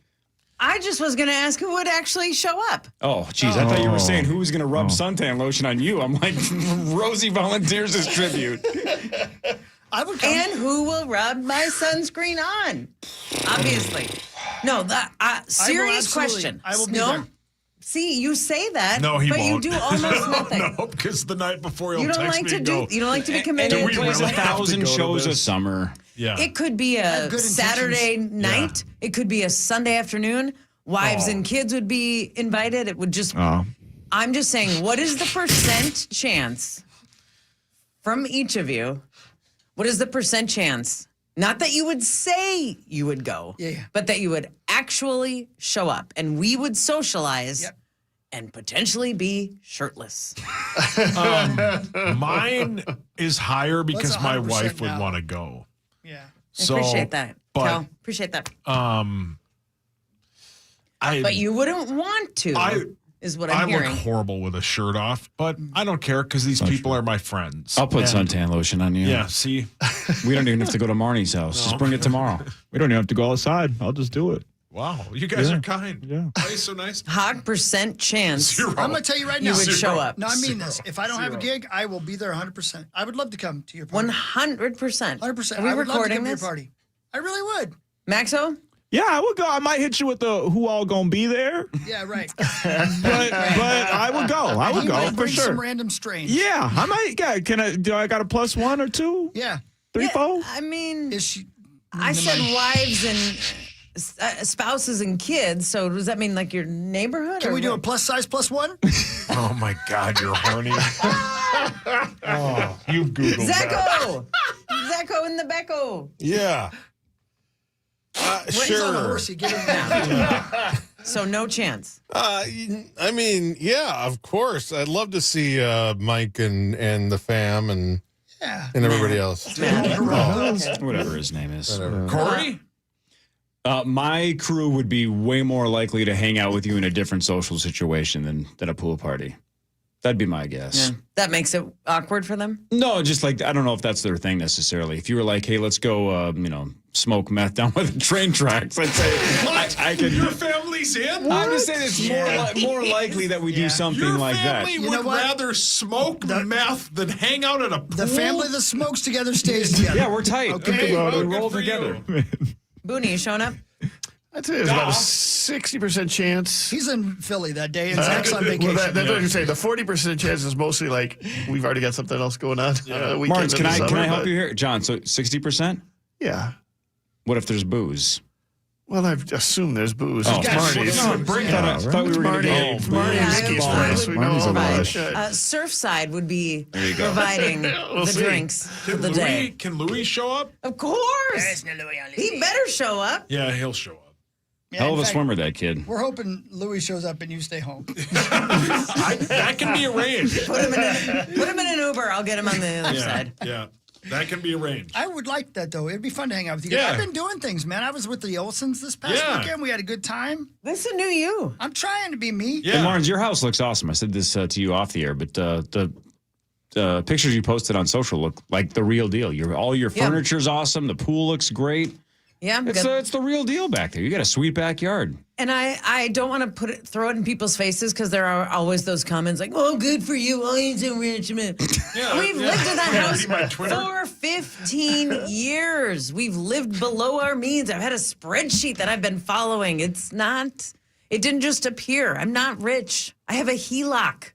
G: I just was going to ask who would actually show up.
H: Oh, geez. I thought you were saying who was going to rub suntan lotion on you. I'm like, Rosie volunteers as tribute.
E: I would come.
G: And who will rub my sunscreen on? Obviously. No, serious question.
E: I will be
G: no.
E: there.
G: See, you say that,
F: No, he
G: but
F: won't.
G: you do almost nothing.
F: No, because the night before he'll
G: You don't
F: text
G: like
F: me
G: to
F: and
G: do.
F: go,
G: You don't like to be committed.
H: And
F: we
H: we plays
F: really have to
H: 1,000
F: go to
H: shows a
F: this?
H: summer.
F: Yeah.
G: It could be a
E: good
G: Saturday night. It could be a Sunday afternoon. Wives and kids would be invited. It would just. I'm just saying, what is the percent chance from each of you? What is the percent chance? Not that you would say you would go, but that you would actually show up and we would socialize and potentially be shirtless.
F: Mine is higher because
E: What's
F: my
E: 100%
F: wife would
E: now?
F: want to go.
E: Yeah.
F: So,
G: Appreciate that.
F: But,
G: Cal, appreciate that.
F: But
G: you wouldn't want to, is what I'm
F: I
G: hearing.
F: look horrible with a shirt off, but I don't care because these people are my friends.
H: I'll put
F: And-
H: suntan lotion on you.
F: Yeah, see?
H: We don't even have to go to Marnie's house. Just bring it tomorrow.
C: We don't even have to go outside. I'll just do it.
F: Wow, you guys
C: Yeah.
F: are kind.
C: Yeah.
F: Why are you so nice?
G: Hog % chance.
F: Zero.
E: I'm going to tell you right now.
G: You would show up.
E: No, I mean this. If I don't have a gig, I will be there 100%. I would love to come to your party.
G: 100%.
E: 100%.
G: Are we
E: I would love to
G: recording
E: come to your
G: this?
E: party. I really would.
G: Maxo?
C: Yeah, I would go. I might hit you with the who all gonna be there,
E: Yeah, right.
C: but I would go. I would
E: He
C: go
E: might
C: for
E: bring
C: sure.
E: some random strains.
C: Yeah, I might. Yeah, do I got a +1 or 2?
E: Yeah.
C: 3, 4?
G: I mean,
E: Is she?
G: I said wives and spouses and kids. So does that mean like your neighborhood?
E: Can
G: or
E: we do a
G: what?
E: plus size +1?
F: Oh my God, you're horny. Oh, you Googled that.
G: Zacco! Zacco in the Becco.
I: Yeah.
E: He's on a horse. You get him now.
G: So no chance.
I: I mean, yeah, of course. I'd love to see Mike and the fam and everybody else.
H: Whatever his name is.
F: Corey?
H: My crew would be way more likely to hang out with you in a different social situation than a pool party. That'd be my guess.
G: Yeah. That makes it awkward for them?
H: No, just like, I don't know if that's their thing necessarily. If you were like, hey, let's go, smoke meth down by the train tracks, I'd say, I could.
F: Your family's in?
H: I'm just saying it's more likely that we do something
F: Your
H: like that.
F: family would rather smoke meth than hang out at a pool?
E: The family that smokes together stays together.
H: Yeah, we're tight.
E: Okay.
H: We roll together.
G: Booney, you showing up?
K: I'd say there's about a 60% chance.
E: He's in Philly that day, and Zach's on vacation.
K: Well, that's what you say. The 40% chance is mostly like we've already got something else going on.
H: Martins, can I help you here? John, so 60%?
K: Yeah.
H: What if there's booze?
K: Well, I assume there's booze.
H: Oh,
K: It's
H: Marty's.
K: Marty's.
H: Bring that up. I thought we were going to go.
K: Marty's Ski's place. We know
C: Marty's
K: all
C: a
K: about
C: rush.
K: it.
G: Surfside would be
H: There you go.
G: providing
K: We'll
G: the
K: see.
G: drinks for the day.
F: Can Louis show up?
G: Of course. He better show up.
F: Yeah, he'll show up.
E: Yeah,
H: Hell
E: in
H: of a
E: fact,
H: swimmer, that kid.
E: We're hoping Louis shows up and you stay home.
F: That can be arranged.
G: Put him in an Uber. I'll get him on the other side.
F: Yeah, that can be arranged.
E: I would like that, though. It'd be fun to hang out with you.
F: Yeah.
E: I've been doing things, man. I was with the Olsons this past weekend. We had a good time.
G: This is new you.
E: I'm trying to be me.
H: Hey, Martins, your house looks awesome. I said this to you off the air, but the pictures you posted on social look like the real deal. All your furniture's awesome. The pool looks great.
G: Yeah,
H: It's the real deal back there. You got a sweet backyard.
G: And I don't want to throw it in people's faces because there are always those comments like, "Oh, good for you. Oh, you're so rich, man." We've lived in that house for 15 years. We've lived below our means. I've had a spreadsheet that I've been following. It didn't just appear. I'm not rich. I have a HELOC.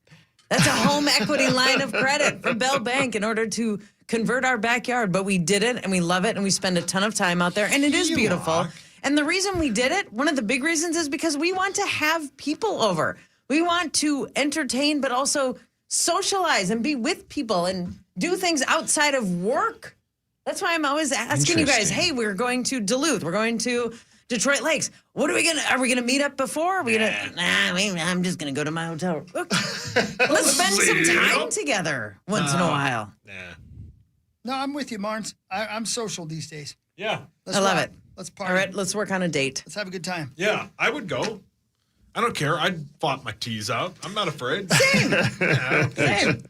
G: That's a home equity line of credit from Bell Bank in order to convert our backyard. But we did it, and we love it, and we spend a ton of time out there, and it is beautiful. And the reason we did it, one of the big reasons, is because we want to have people over. We want to entertain, but also socialize and be with people and do things outside of work. That's why I'm always asking you guys, hey, we're going to Duluth. We're going to Detroit Lakes. Are we gonna meet up before? Are we gonna? I'm just gonna go to my hotel room. Let's spend some time together once in a while.
E: No, I'm with you, Martins. I'm social these days.
F: Yeah.
G: I love it.
E: Let's party.
G: All right, let's work on a date.
E: Let's have a good time.
F: Yeah, I would go. I don't care. I'd flop my tees out. I'm not afraid.
G: Same.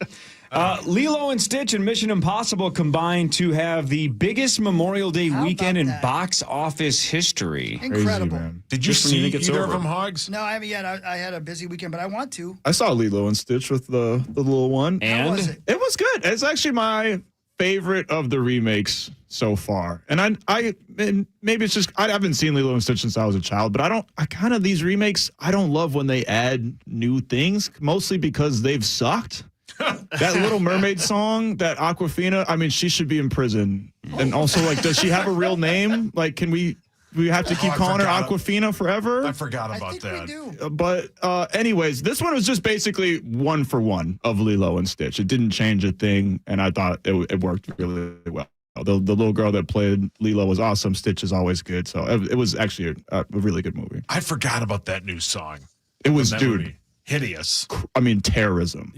H: Lilo and Stitch and Mission Impossible combined to have the biggest Memorial Day weekend in box office history.
E: Incredible.
F: Did you
H: Just when you
F: see
H: think it's
F: either
H: over.
F: of them, Hogs?
E: No, I haven't yet. I had a busy weekend, but I want to.
C: I saw Lilo and Stitch with the little one.
H: And?
E: How was it?
C: It was good. It's actually my favorite of the remakes so far. And and maybe it's just I haven't seen Lilo and Stitch since I was a child, but these remakes, I don't love when they add new things, mostly because they've sucked. That Little Mermaid song, that Aquafina, I mean, she should be in prison. And also, like, does she have a real name? Like, can we have to keep calling her Aquafina forever?
F: I forgot about that.
E: We do.
C: But anyways, this one was just basically 1 for 1 of Lilo and Stitch. It didn't change a thing, and I thought it worked really well. The little girl that played Lilo was awesome. Stitch is always good. So it was actually a really good movie.
F: I forgot about that new song.
C: It was,
F: That
C: dude.
F: movie. Hideous.
C: I mean, terrorism.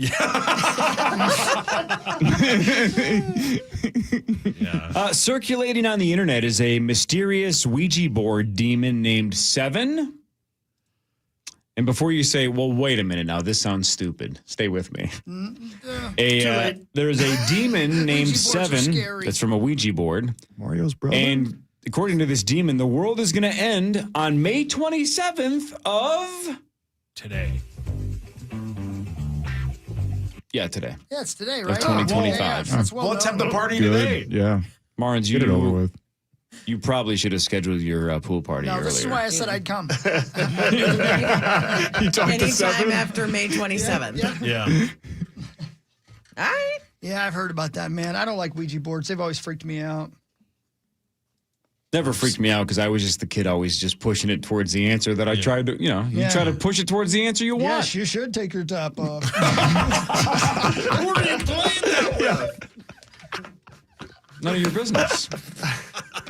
H: Circulating on the internet is a mysterious Ouija board demon named Seven. And before you say, well, wait a minute now, this sounds stupid. Stay with me. There's a demon named Seven that's from a Ouija board.
C: Mario's brother.
H: And according to this demon, the world is going to end on May 27th of...
F: Today.
H: Yeah, today.
E: Yeah, it's today,
H: Of
E: right?
H: 2025.
E: That's well
F: Let's have the
E: known.
F: party
C: Good.
F: today.
C: Yeah.
H: Marins,
C: Get it over with.
H: You probably should have scheduled your pool party
E: No,
H: earlier.
E: this is why I said I'd come.
C: You talked to
G: Anytime
C: Seven?
G: after May 27th.
F: Yeah.
G: All right.
E: Yeah, I've heard about that, man. I don't like Ouija boards. They've always freaked me out.
H: Never freaked me out because I was just the kid always just pushing it towards the answer that I tried to, you try to push it towards the answer you want.
E: Yes, you should take your top off.
F: Who are you playing that with?
H: None of your business.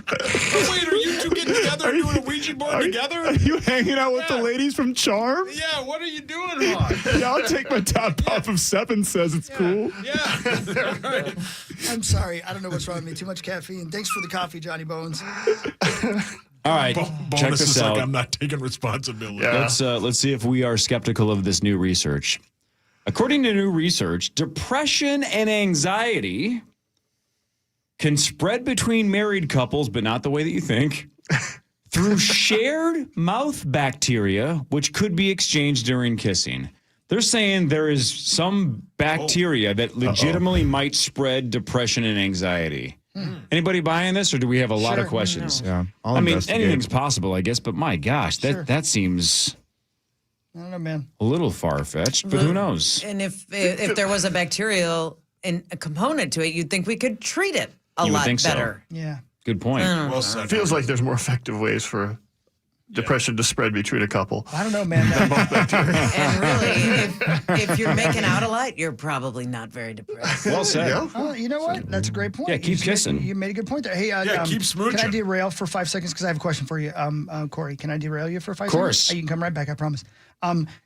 F: Oh, wait, are you two getting together and doing a Ouija board together?
C: Are you hanging out with the ladies from Charm?
F: Yeah, what are you doing, Hawk?
C: Yeah, I'll take my top off if Seven says it's cool.
F: Yeah. Right.
E: I'm sorry. I don't know what's wrong with me. Too much caffeine. Thanks for the coffee, Johnny Bones.
H: All right,
F: Bonus
H: check this
F: is
H: out.
F: like I'm not taking responsibility.
H: Yeah. Let's see if we are skeptical of this new research. According to new research, depression and anxiety can spread between married couples, but not the way that you think, through shared mouth bacteria, which could be exchanged during kissing. They're saying there is some bacteria that legitimately might spread depression and anxiety. Anybody buying this, or do we have a lot of questions?
C: No. Yeah, I'll
H: I mean,
C: investigate.
H: anything's possible, I guess, but my gosh, that seems
E: I don't know, man.
H: a little far-fetched, but who knows?
G: And if there was a bacterial a component to it, you'd think we could treat it a
H: You would
G: lot
H: think so.
G: better.
E: Yeah.
H: Good point.
F: Well said.
K: It feels like there's more effective ways for depression to spread between a couple.
E: I don't know, man.
G: And really, if you're making out a lot, you're probably not very depressed.
H: Well said.
E: Oh, you know what? That's a great point.
H: Yeah, keep kissing.
E: You made a good point there. Hey,
F: keep smooching.
E: Can I derail for 5 seconds? Because I have a question for you, Corey. Can I derail you for 5 seconds?
H: Of course.
E: You can come right back, I promise.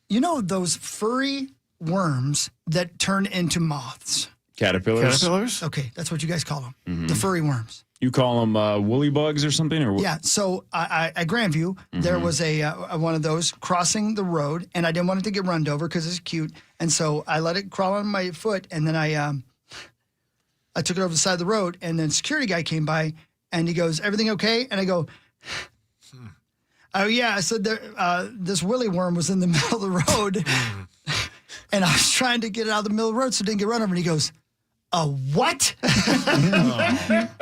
E: You know those furry worms that turn into moths?
H: Caterpillars?
E: Okay, that's what you guys call them. The furry worms.
H: You call them woolly bugs or something? Or what?
E: Yeah, so at Grandview, there was a one of those crossing the road, and I didn't want it to get run over because it's cute, and so I let it crawl on my foot, and then I took it over the side of the road, and then security guy came by, and he goes, "Everything okay?" And I go, "Oh yeah." I said, "This Willy worm was in the middle of the road, and I was trying to get it out of the middle of the road so it didn't get run over." And he goes, "A what?"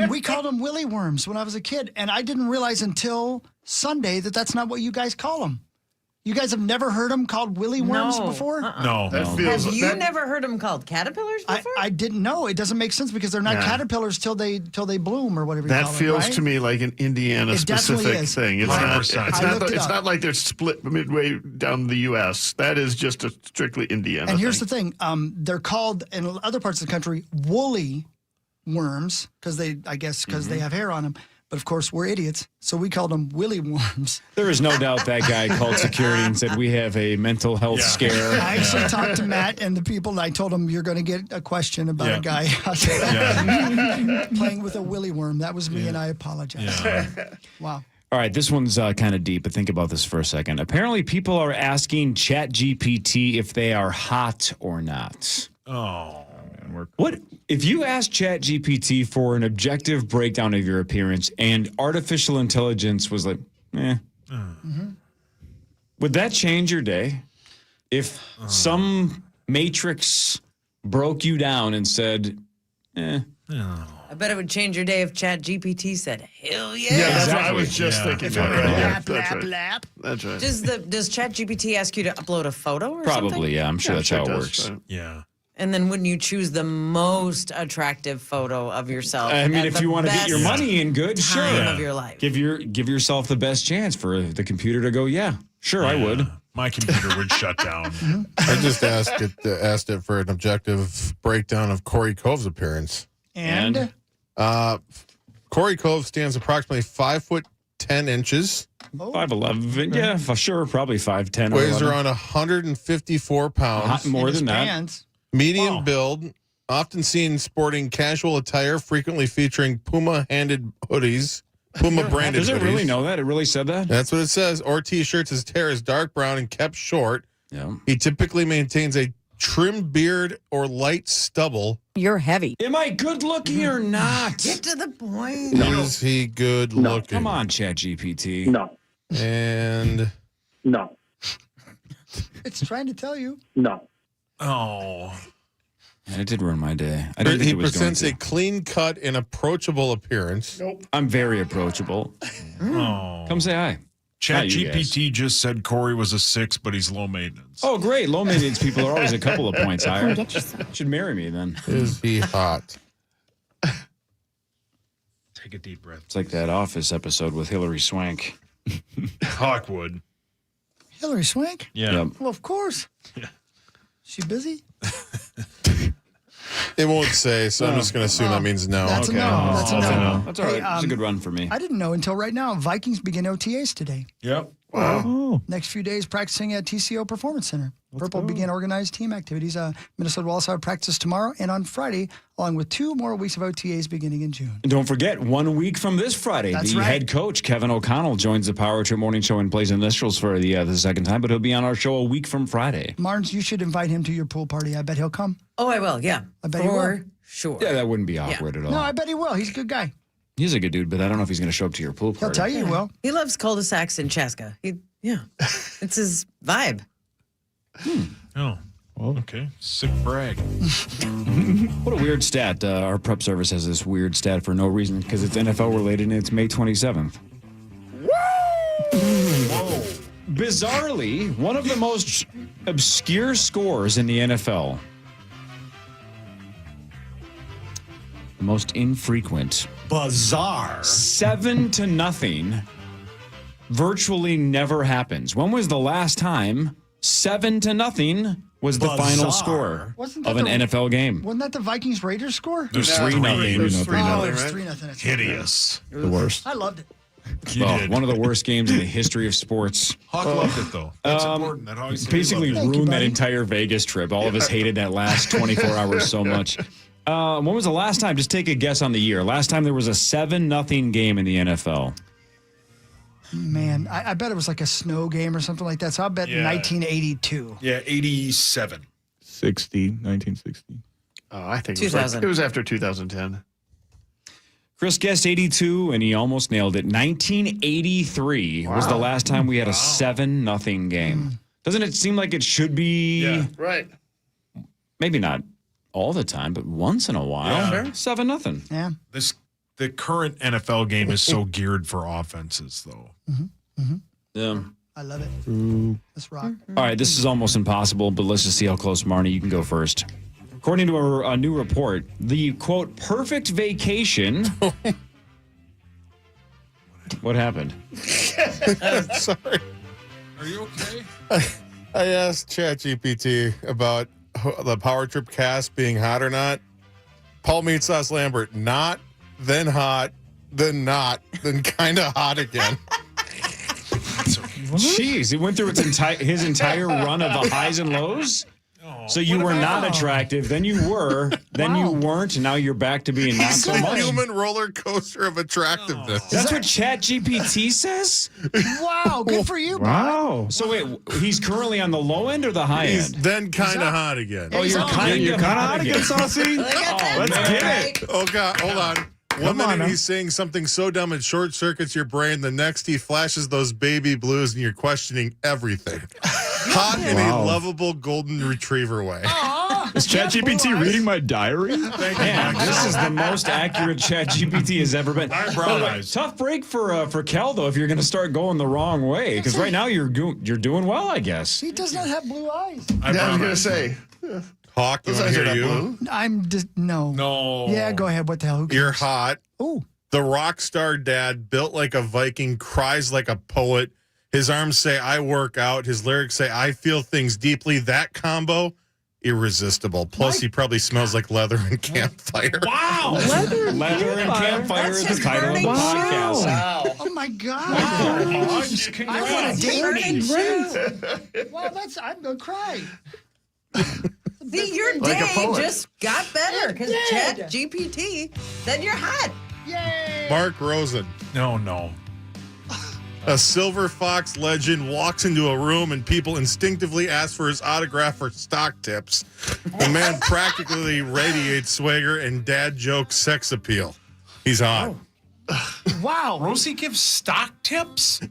E: We called them Willy worms when I was a kid, and I didn't realize until Sunday that that's not what you guys call them. You guys have never heard them called Willy worms before?
F: No.
G: Have you never heard them called caterpillars before?
E: I didn't know. It doesn't make sense because they're not caterpillars till they bloom or whatever you
K: That
E: call it,
K: feels
E: right?
K: to me like an Indiana
E: It definitely
K: specific
E: is.
K: thing. It's
F: 100%.
K: not. It's not like they're split midway down the U.S. That is just a strictly Indiana.
E: And here's
K: thing.
E: the thing: they're called in other parts of the country woolly worms because they have hair on them. But of course, we're idiots, so we called them Willy worms.
H: There is no doubt that guy called security and said, we have a mental health scare.
E: I actually talked to Matt and the people, and I told them, you're going to get a question about a guy playing with a Willy worm. That was me, and I apologize. Wow.
H: All right, this one's kind of deep, but think about this for a second. Apparently, people are asking ChatGPT if they are hot or not.
F: Oh.
H: What if you ask ChatGPT for an objective breakdown of your appearance and artificial intelligence was like, would that change your day? If some matrix broke you down and said,
G: I bet it would change your day if ChatGPT said, "Hell yeah!"
K: Yeah, that's what I was just thinking.
E: Lap, lap, lap.
K: That's right.
G: Does ChatGPT ask you to upload a photo or
H: probably,
G: something?
H: yeah, I'm sure that's how it works.
K: Right.
F: Yeah.
G: And then wouldn't you choose the most attractive photo of yourself?
H: I mean,
G: at
H: if
G: the
H: you want to get your
G: best
H: money in good, sure.
G: time of your life.
H: Give yourself the best chance for the computer to go, yeah, sure, I would.
F: My computer would shut down.
I: I just asked it for an objective breakdown of Corey Cove's appearance.
E: And?
I: Corey Cove stands approximately 5'10"
H: 5'11". Yeah, for sure. Probably 5'10".
I: Weighs around 154 pounds.
H: More than that.
I: Medium build. Often seen sporting casual attire, frequently featuring Puma-handed hoodies. Puma-branded
H: Does it
I: hoodies.
H: really know that? It really said that?
I: That's what it says. Or T-shirts. His hair is dark brown and kept short.
H: Yeah.
I: He typically maintains a trim beard or light stubble.
V: You're heavy.
H: Am I good looking or not?
G: Get to the point.
I: Is he good looking?
H: Come on, ChatGPT.
J: No.
I: And
J: no.
E: It's trying to tell you.
J: No.
F: Oh.
H: And it did ruin my day. I didn't think
I: he
H: it was
I: presents
H: going
I: a clean cut and approachable appearance.
J: Nope.
H: I'm very approachable.
F: Oh.
H: Come say hi.
F: ChatGPT just said Corey was a 6, but he's low maintenance.
H: Oh, great. Low maintenance people are always a couple of points higher. Should marry me then.
I: Is he hot?
F: Take a deep breath.
H: It's like that Office episode with Hillary Swank.
F: Hawkwood.
E: Hillary Swank?
F: Yeah.
H: Yep.
E: Well, of course.
F: Yeah.
E: She busy?
I: It won't say, so I'm just going to assume that means no.
E: That's a no. That's a no.
H: That's all right. It's a good run for me.
E: I didn't know until right now. Vikings begin OTAs today.
F: Yep.
C: Wow.
E: Next few days practicing at TCO Performance Center. Purple began organized team activities. Minnesota will also have practice tomorrow and on Friday, along with 2 more weeks of OTAs beginning in June.
H: And don't forget, 1 week from this Friday,
E: That's
H: the
E: right.
H: head coach, Kevin O'Connell, joins the Power Trip Morning Show and plays initials for the second time, but he'll be on our show a week from Friday.
E: Marnes, you should invite him to your pool party. I bet he'll come.
G: Oh, I will. Yeah.
E: I bet he will.
G: For sure.
H: Yeah, that wouldn't be awkward at all.
E: No, I bet he will. He's a good guy.
H: He's a good dude, but I don't know if he's going to show up to your pool party.
E: He'll tell you he will.
G: He loves cul-de-sacs in Chaska. Yeah. It's his vibe.
F: Oh. Well, okay. Sick brag.
H: What a weird stat. Our prep service has this weird stat for no reason because it's NFL related and it's May 27th. Whoa! Bizarrely, one of the most obscure scores in the NFL. The most infrequent.
E: Bizarre.
H: 7-0 virtually never happens. When was the last time 7-0 was the final score of an NFL game?
E: Wasn't that the Vikings Raiders score?
H: There's 3-0.
E: It was 3-0. That's
F: Hideous.
C: The worst.
E: I loved it.
H: One of the worst games in the history of sports.
F: Hawk loved it, though. That's important. That Hawk
H: Basically
F: loved it.
H: ruined that entire Vegas trip. All of us hated that last 24 hours so much. When was the last time? Just take a guess on the year. Last time there was a 7-0 game in the NFL.
E: Man, I bet it was like a snow game or something like that. So I'll bet 1982.
F: Yeah, 87.
C: 1960.
K: Oh, I think
G: 2000.
K: it was after 2010.
H: Chris guessed 82, and he almost nailed it. 1983 was the last time we had a 7-0 game. Doesn't it seem like it should be?
K: Yeah, right.
H: Maybe not all the time, but once in a while.
F: Yeah.
H: 7-0.
E: Yeah.
F: The current NFL game is so geared for offenses, though.
H: Yeah.
E: I love it. Let's rock.
H: All right, this is almost impossible, but let's just see how close, Marnie. You can go first. According to a new report, the, quote, perfect vacation... What happened?
I: Sorry.
F: Are you okay?
I: I asked ChatGPT about the Power Trip cast being hot or not. Paul Meat Sauce Lambert, not, then hot, then not, then kind of hot again.
H: Jeez, it went through his entire run of the highs and lows? So you were not attractive, then you were, then you weren't, and now you're back to being not so
I: He's a
H: much.
I: human roller coaster of attractiveness.
H: That's what ChatGPT says?
E: Wow, good for you,
C: Wow.
H: So wait, he's currently on the low end or the high
I: He's
H: end?
I: then kind of hot again.
H: Oh, you're kind of
C: hot again, Saucy? Let's get it.
I: Oh, God, hold on. One minute he's saying something so dumb it short circuits your brain. The next he flashes those baby blues and you're questioning everything. Hot in a lovable golden retriever way.
C: Is ChatGPT reading my diary?
H: Man, this is the most accurate ChatGPT has ever been.
F: Brown eyes.
H: Tough break for Kel, though, if you're going to start going the wrong way. Because right now you're doing well, I guess.
E: He does not have blue eyes.
K: I was going to say.
I: Hawk, you want to hear you?
K: Blue?
E: I'm just, no.
F: No.
E: Yeah, go ahead. What the hell? Who cares?
I: You're hot.
E: Ooh.
I: The rock star dad, built like a Viking, cries like a poet. His arms say, I work out. His lyrics say, I feel things deeply. That combo, irresistible. Plus, he probably smells like leather and campfire.
F: Wow.
H: Leather and Campfire is the title of the podcast.
E: Wow. Oh my God.
F: Wow.
E: I want to date me. Wow, I'm going to cry.
G: See, your
E: Like a
G: day
E: poet.
G: just got better because Chat GPT said you're hot.
E: Yay.
I: Mark Rosen.
F: No.
I: A Silver Fox legend walks into a room and people instinctively ask for his autograph or stock tips. The man practically radiates swagger and dad joke sex appeal. He's hot.
E: Wow.
F: Rosie gives stock tips?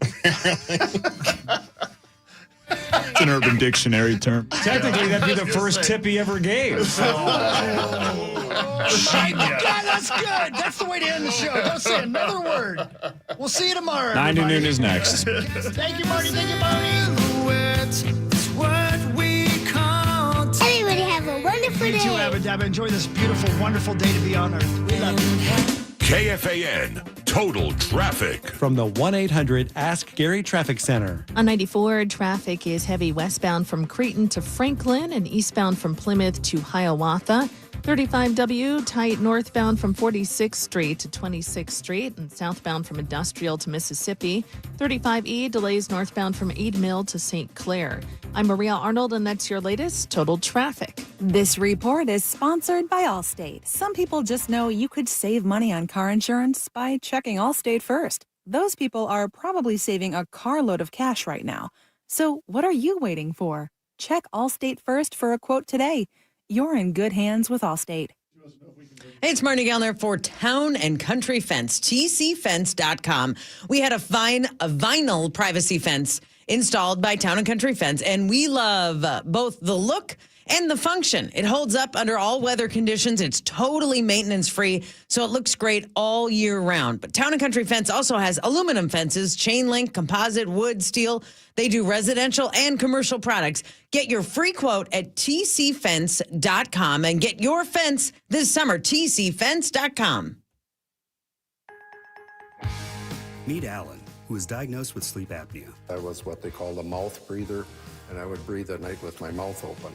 C: It's an Urban Dictionary term.
H: Technically, that'd be the first tip he ever gave.
E: God, that's good. That's the way to end the show. Don't say another word. We'll see you tomorrow.
H: 9 to
E: everybody.
H: noon is next.
E: Thank you, Marty. Thank you, Marty.
J: Everybody have a wonderful
E: You
J: day.
E: too, Abba Dabba. Enjoy this beautiful, wonderful day to be on Earth. We love you.
S: KFAN Total Traffic.
L: From the 1-800-ASK-GARY Traffic Center.
M: On 94, traffic is heavy westbound from Cretin to Franklin and eastbound from Plymouth to Hiawatha. 35W tight northbound from 46th Street to 26th Street and southbound from Industrial to Mississippi. 35E delays northbound from Eid Mill to St. Clair. I'm Maria Arnold, and that's your latest Total Traffic.
N: This report is sponsored by Allstate. Some people just know you could save money on car insurance by checking Allstate first. Those people are probably saving a carload of cash right now. So what are you waiting for? Check Allstate first for a quote today. You're in good hands with Allstate.
G: Hey, it's Marnie Gallner for Town and Country Fence, tcfence.com. We had a vinyl privacy fence installed by Town and Country Fence, and we love both the look and the function. It holds up under all weather conditions. It's totally maintenance-free, so it looks great all year round. But Town & Country Fence also has aluminum fences, chain link, composite, wood, steel. They do residential and commercial products. Get your free quote at tcfence.com and get your fence this summer, tcfence.com.
Q: Meet Alan, who was diagnosed with sleep apnea.
Z: I was what they call a mouth breather, and I would breathe at night with my mouth open.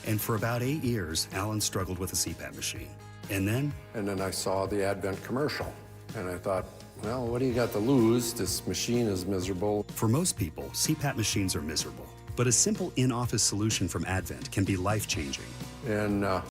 Q: And for about 8 years, Alan struggled with a CPAP machine. And then
Z: I saw the Advent commercial, and I thought, well, what do you got to lose? This machine is miserable.
Q: For most people, CPAP machines are miserable. But a simple in-office solution from Advent can be life-changing.
Z: And